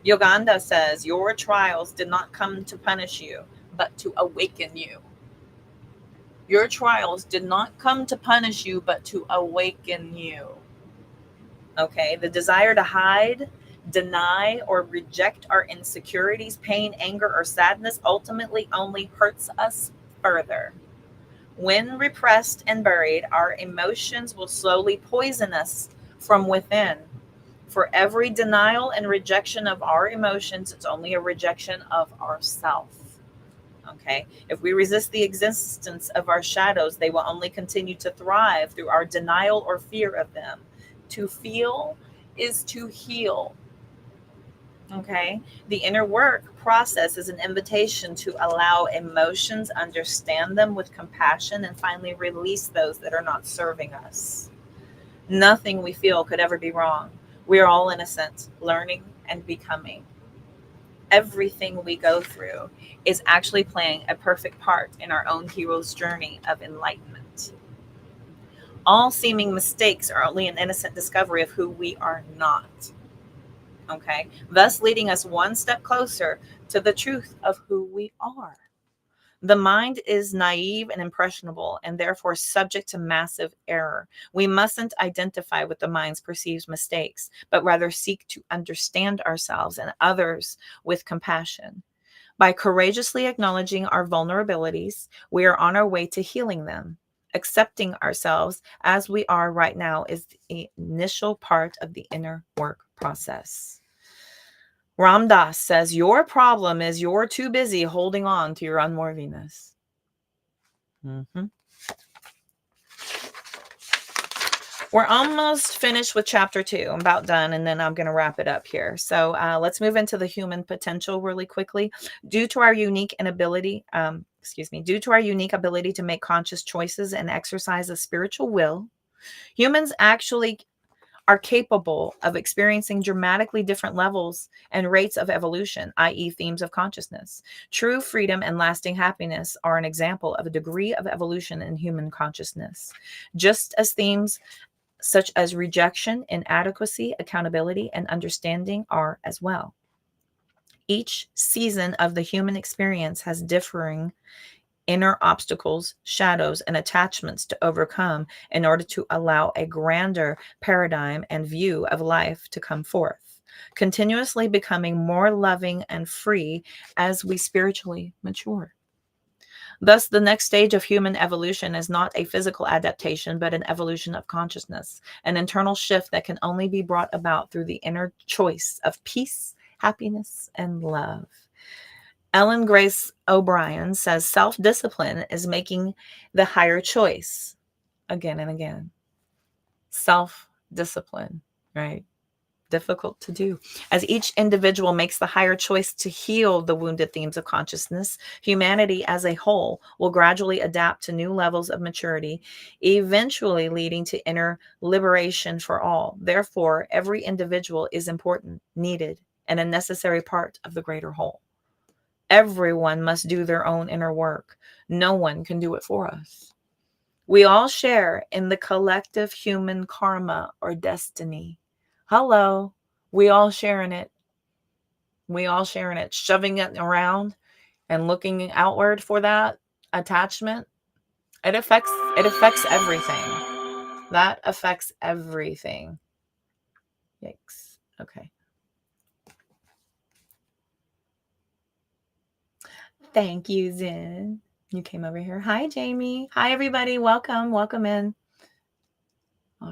Yoganda says, your trials did not come to punish you, but to awaken you. Your trials did not come to punish you, but to awaken you. Okay, the desire to hide, deny, or reject our insecurities, pain, anger, or sadness ultimately only hurts us further. When repressed and buried, our emotions will slowly poison us from within. For every denial and rejection of our emotions, it's only a rejection of ourself. Okay. If we resist the existence of our shadows, they will only continue to thrive through our denial or fear of them. To feel is to heal. Okay. The inner work process is an invitation to allow emotions, understand them with compassion, and finally release those that are not serving us. Nothing we feel could ever be wrong. We are all innocent, learning and becoming. Everything we go through is actually playing a perfect part in our own hero's journey of enlightenment. All seeming mistakes are only an innocent discovery of who we are not. Okay, thus leading us one step closer to the truth of who we are. The mind is naive and impressionable and therefore subject to massive error. We mustn't identify with the mind's perceived mistakes, but rather seek to understand ourselves and others with compassion. By courageously acknowledging our vulnerabilities, we are on our way to healing them. Accepting ourselves as we are right now is the initial part of the inner work process. Ram Dass says, your problem is you're too busy holding on to your unworthiness. Mhm. We're almost finished with chapter 2. I'm about done, and then I'm going to wrap it up here. So let's move into the human potential really quickly. Due to our unique inability, due to our unique ability to make conscious choices and exercise a spiritual will, humans actually are capable of experiencing dramatically different levels and rates of evolution, i.e., themes of consciousness. True freedom and lasting happiness are an example of a degree of evolution in human consciousness. Just as themes such as rejection, inadequacy, accountability, and understanding are as well. Each season of the human experience has differing inner obstacles, shadows, and attachments to overcome in order to allow a grander paradigm and view of life to come forth, continuously becoming more loving and free as we spiritually mature. Thus, the next stage of human evolution is not a physical adaptation, but an evolution of consciousness, an internal shift that can only be brought about through the inner choice of peace, happiness, and love. Ellen Grace O'Brien says self discipline is making the higher choice again and again. Self discipline, right? Difficult to do. As each individual makes the higher choice to heal the wounded themes of consciousness, humanity as a whole will gradually adapt to new levels of maturity, eventually leading to inner liberation for all. Therefore, every individual is important, needed, and a necessary part of the greater whole. Everyone must do their own inner work. No one can do it for us. We all share in the collective human karma or destiny. Hello. We all sharing it. We all sharing it. Shoving it around and looking outward for that attachment. It affects everything. That affects everything. Yikes. Okay. Thank you, Zen. You came over here. Hi, Jamie. Hi, everybody. Welcome. Welcome in. All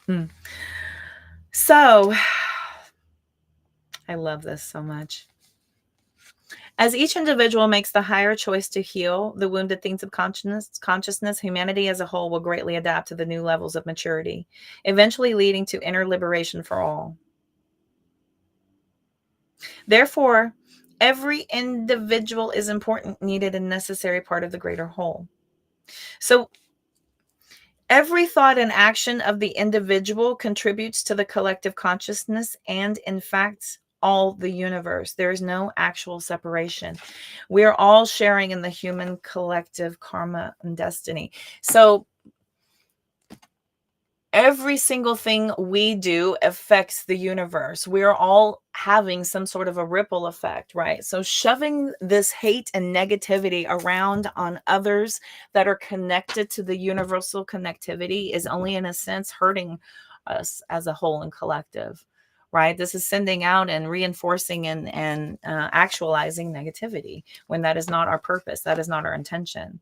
right. So, I love this so much. As each individual makes the higher choice to heal the wounded things of consciousness, humanity as a whole will greatly adapt to the new levels of maturity, eventually leading to inner liberation for all. Therefore, every individual is important, needed, and necessary part of the greater whole. So, every thought and action of the individual contributes to the collective consciousness and, in fact, all the universe. There is no actual separation. We are all sharing in the human collective karma and destiny. So, Every single thing we do affects the universe. We're all having some sort of a ripple effect, right? So shoving this hate and negativity around on others that are connected to the universal connectivity is only in a sense hurting us as a whole and collective, right? This is sending out and reinforcing and actualizing negativity when that is not our purpose. That is not our intention.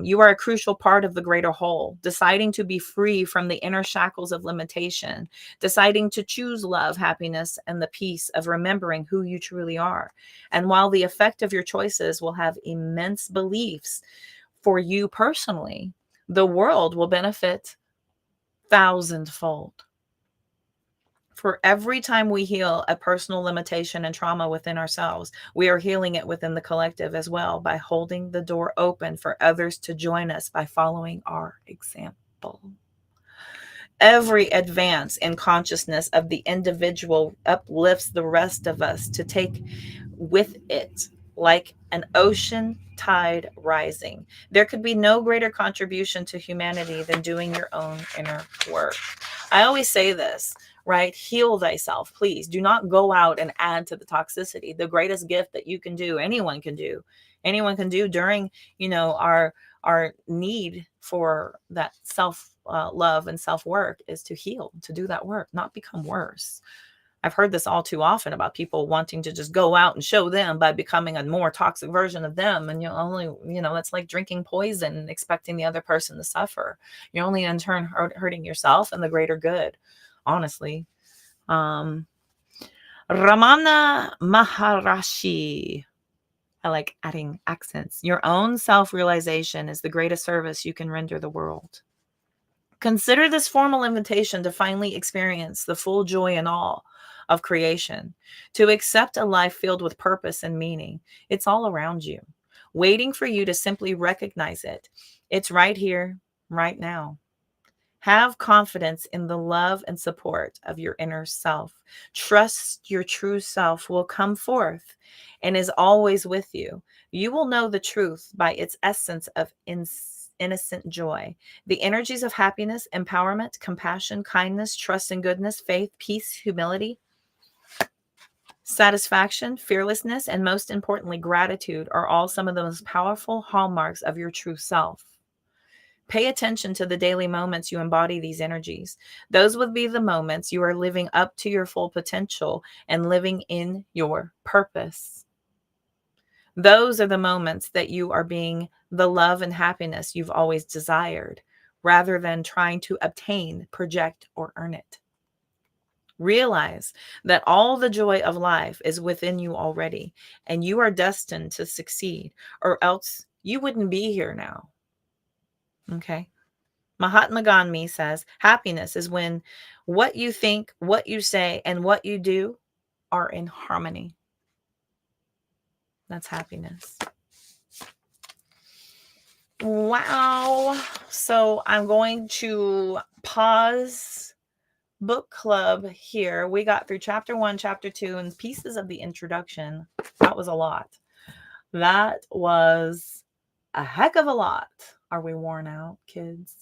You are a crucial part of the greater whole, deciding to be free from the inner shackles of limitation, deciding to choose love, happiness, and the peace of remembering who you truly are. And while the effect of your choices will have immense beliefs for you personally, the world will benefit thousandfold. For every time we heal a personal limitation and trauma within ourselves, we are healing it within the collective as well by holding the door open for others to join us by following our example. Every advance in consciousness of the individual uplifts the rest of us to take with it like an ocean tide rising. There could be no greater contribution to humanity than doing your own inner work. I always say this, right? Heal thyself, please. Do not go out and add to the toxicity. The greatest gift that you can do, anyone can do during, our need for that self love and self work is to heal, to do that work, not become worse. I've heard this all too often about people wanting to just go out and show them by becoming a more toxic version of them. And that's like drinking poison and expecting the other person to suffer. You're only in turn hurting yourself and the greater good, honestly. Ramana Maharishi. I like adding accents. Your own self-realization is the greatest service you can render the world. Consider this formal invitation to finally experience the full joy and awe of creation, to accept a life filled with purpose and meaning. It's all around you, waiting for you to simply recognize it. It's right here, right now. Have confidence in the love and support of your inner self. Trust your true self will come forth and is always with you. You will know the truth by its essence of innocent joy. The energies of happiness, empowerment, compassion, kindness, trust and goodness, faith, peace, humility, satisfaction, fearlessness, and most importantly, gratitude are all some of the most powerful hallmarks of your true self. Pay attention to the daily moments you embody these energies. Those would be the moments you are living up to your full potential and living in your purpose. Those are the moments that you are being the love and happiness you've always desired, rather than trying to obtain, project, or earn it. Realize that all the joy of life is within you already, and you are destined to succeed, or else you wouldn't be here now. Okay? Mahatma Gandhi says, happiness is when what you think, what you say, and what you do are in harmony. That's happiness. Wow. So I'm going to pause book club here. We got through chapter 1, chapter 2, and pieces of the introduction. That was a lot. That was a heck of a lot. Are we worn out, kids?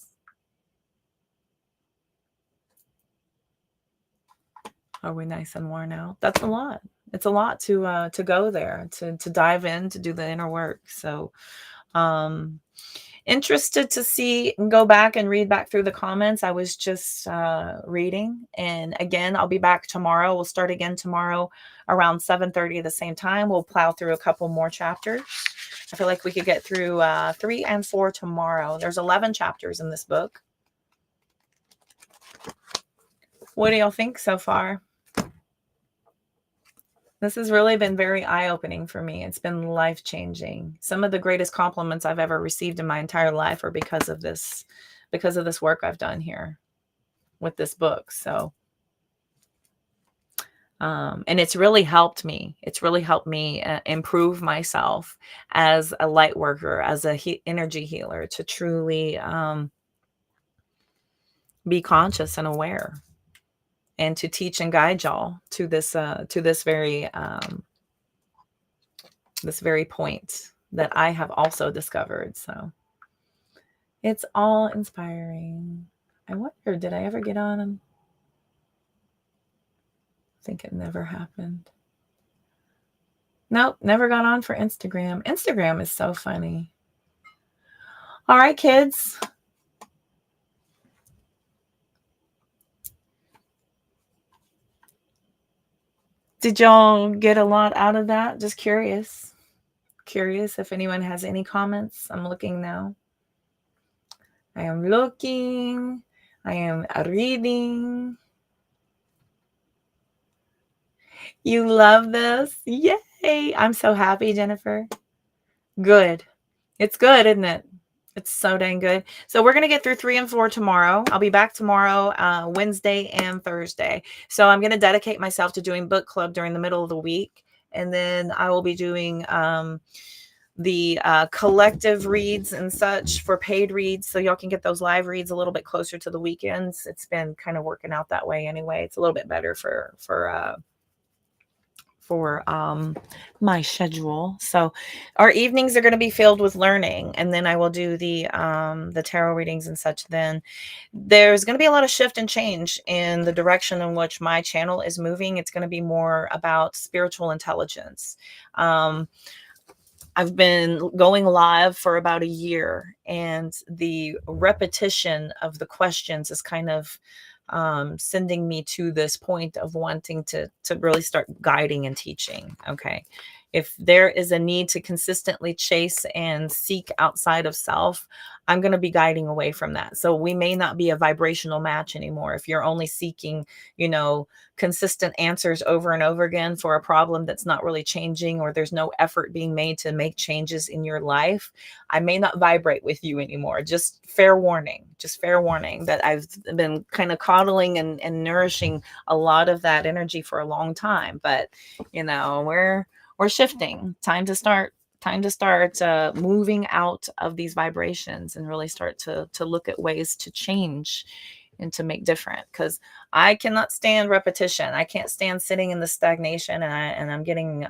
Are we nice and worn out? That's a lot. It's a lot to go there, to dive in, to do the inner work. So interested to see and go back and read back through the comments. I was just reading, and again, I'll be back tomorrow. We'll start again tomorrow around 7:30 at the same time. We'll plow through a couple more chapters. I feel like we could get through 3 and 4 tomorrow. There's 11 chapters in this book. What do y'all think so far? This has really been very eye-opening for me. It's been life-changing. Some of the greatest compliments I've ever received in my entire life are because of this work I've done here with this book. So, and it's really helped me. It's really helped me improve myself as a light worker, as a energy healer, to truly be conscious and aware, and to teach and guide y'all to this very point that I have also discovered. So it's all inspiring. I wonder, did I ever get on? I think it never happened. Nope, never got on for Instagram. Instagram is so funny. All right, kids. Did y'all get a lot out of that? Just curious. Curious if anyone has any comments. I'm looking now. I am looking. I am reading. You love this? Yay. I'm so happy, Jennifer. Good. It's good, isn't it? It's so dang good. So we're going to get through 3 and 4 tomorrow. I'll be back tomorrow, Wednesday and Thursday. So I'm going to dedicate myself to doing book club during the middle of the week. And then I will be doing the collective reads and such for paid reads. So y'all can get those live reads a little bit closer to the weekends. It's been kind of working out that way anyway. It's a little bit better for my schedule. So our evenings are going to be filled with learning, and then I will do the tarot readings and such. Then there's going to be a lot of shift and change in the direction in which my channel is moving. It's going to be more about spiritual intelligence. I've been going live for about a year, and the repetition of the questions is kind of sending me to this point of wanting to really start guiding and teaching. Okay. If there is a need to consistently chase and seek outside of self, I'm going to be guiding away from that. So we may not be a vibrational match anymore. If you're only seeking, consistent answers over and over again for a problem that's not really changing, or there's no effort being made to make changes in your life, I may not vibrate with you anymore. Just fair warning that I've been kind of coddling and nourishing a lot of that energy for a long time. But, we're shifting. Time to start moving out of these vibrations and really start to look at ways to change and to make different, because I cannot stand repetition. I can't stand sitting in the stagnation, and I'm getting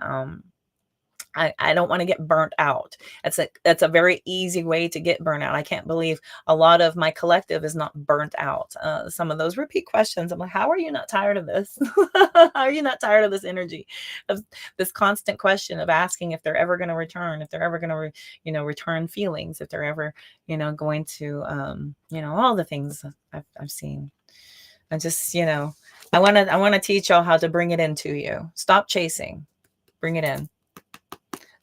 I don't want to get burnt out. That's a very easy way to get burnt out. I can't believe a lot of my collective is not burnt out. Some of those repeat questions, I'm like, how are you not tired of this? How are you not tired of this energy, of this constant question of asking if they're ever going to return, if they're ever going to, return feelings, if they're ever, going to, all the things I've seen. I just, I want to teach y'all how to bring it into you. Stop chasing, bring it in.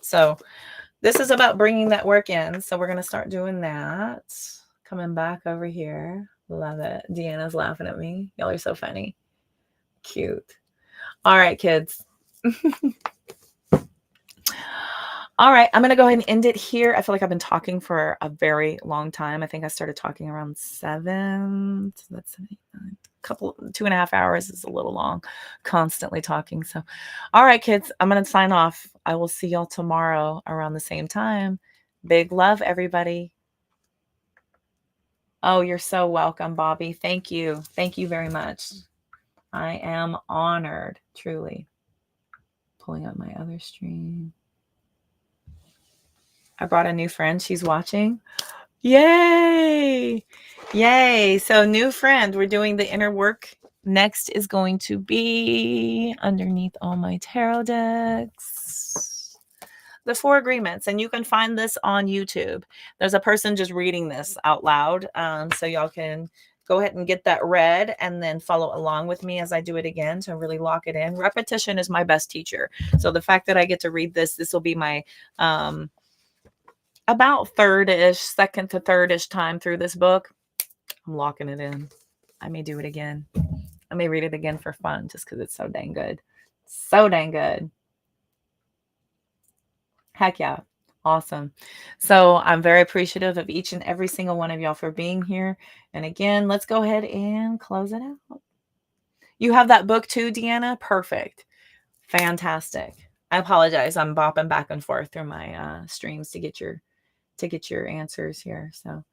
So this is about bringing that work in. So we're going to start doing that. Coming back over here. Love it. Deanna's laughing at me. Y'all are so funny. Cute. All right, kids. All right. I'm going to go ahead and end it here. I feel like I've been talking for a very long time. I think I started talking around 7. So that's 2.5 hours is a little long, constantly talking. So, all right, kids, I'm going to sign off. I will see y'all tomorrow around the same time. Big love, everybody. Oh, you're so welcome, Bobby. Thank you. Thank you very much. I am honored, truly. Pulling up my other stream. I brought a new friend. She's watching. Yay! Yay! So new friend, we're doing the inner work. Next is going to be underneath all my tarot decks, the 4 agreements. And you can find this on YouTube. There's a person just reading this out loud. So y'all can go ahead and get that read and then follow along with me as I do it again to really lock it in. Repetition is my best teacher. So the fact that I get to read this will be my about second to third-ish time through this book. I'm locking it in. I may do it again. I may read it again for fun just because it's so dang good. So dang good. Heck yeah. Awesome. So I'm very appreciative of each and every single one of y'all for being here. And again, let's go ahead and close it out. You have that book too, Deanna? Perfect. Fantastic. I apologize. I'm bopping back and forth through my streams to get your answers here. So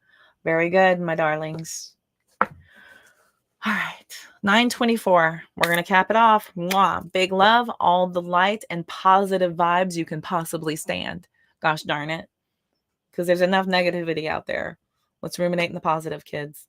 very good, my darlings. All right, 9:24. We're going to cap it off. Mwah. Big love, all the light and positive vibes you can possibly stand. Gosh darn it. Because there's enough negativity out there. Let's ruminate in the positive, kids.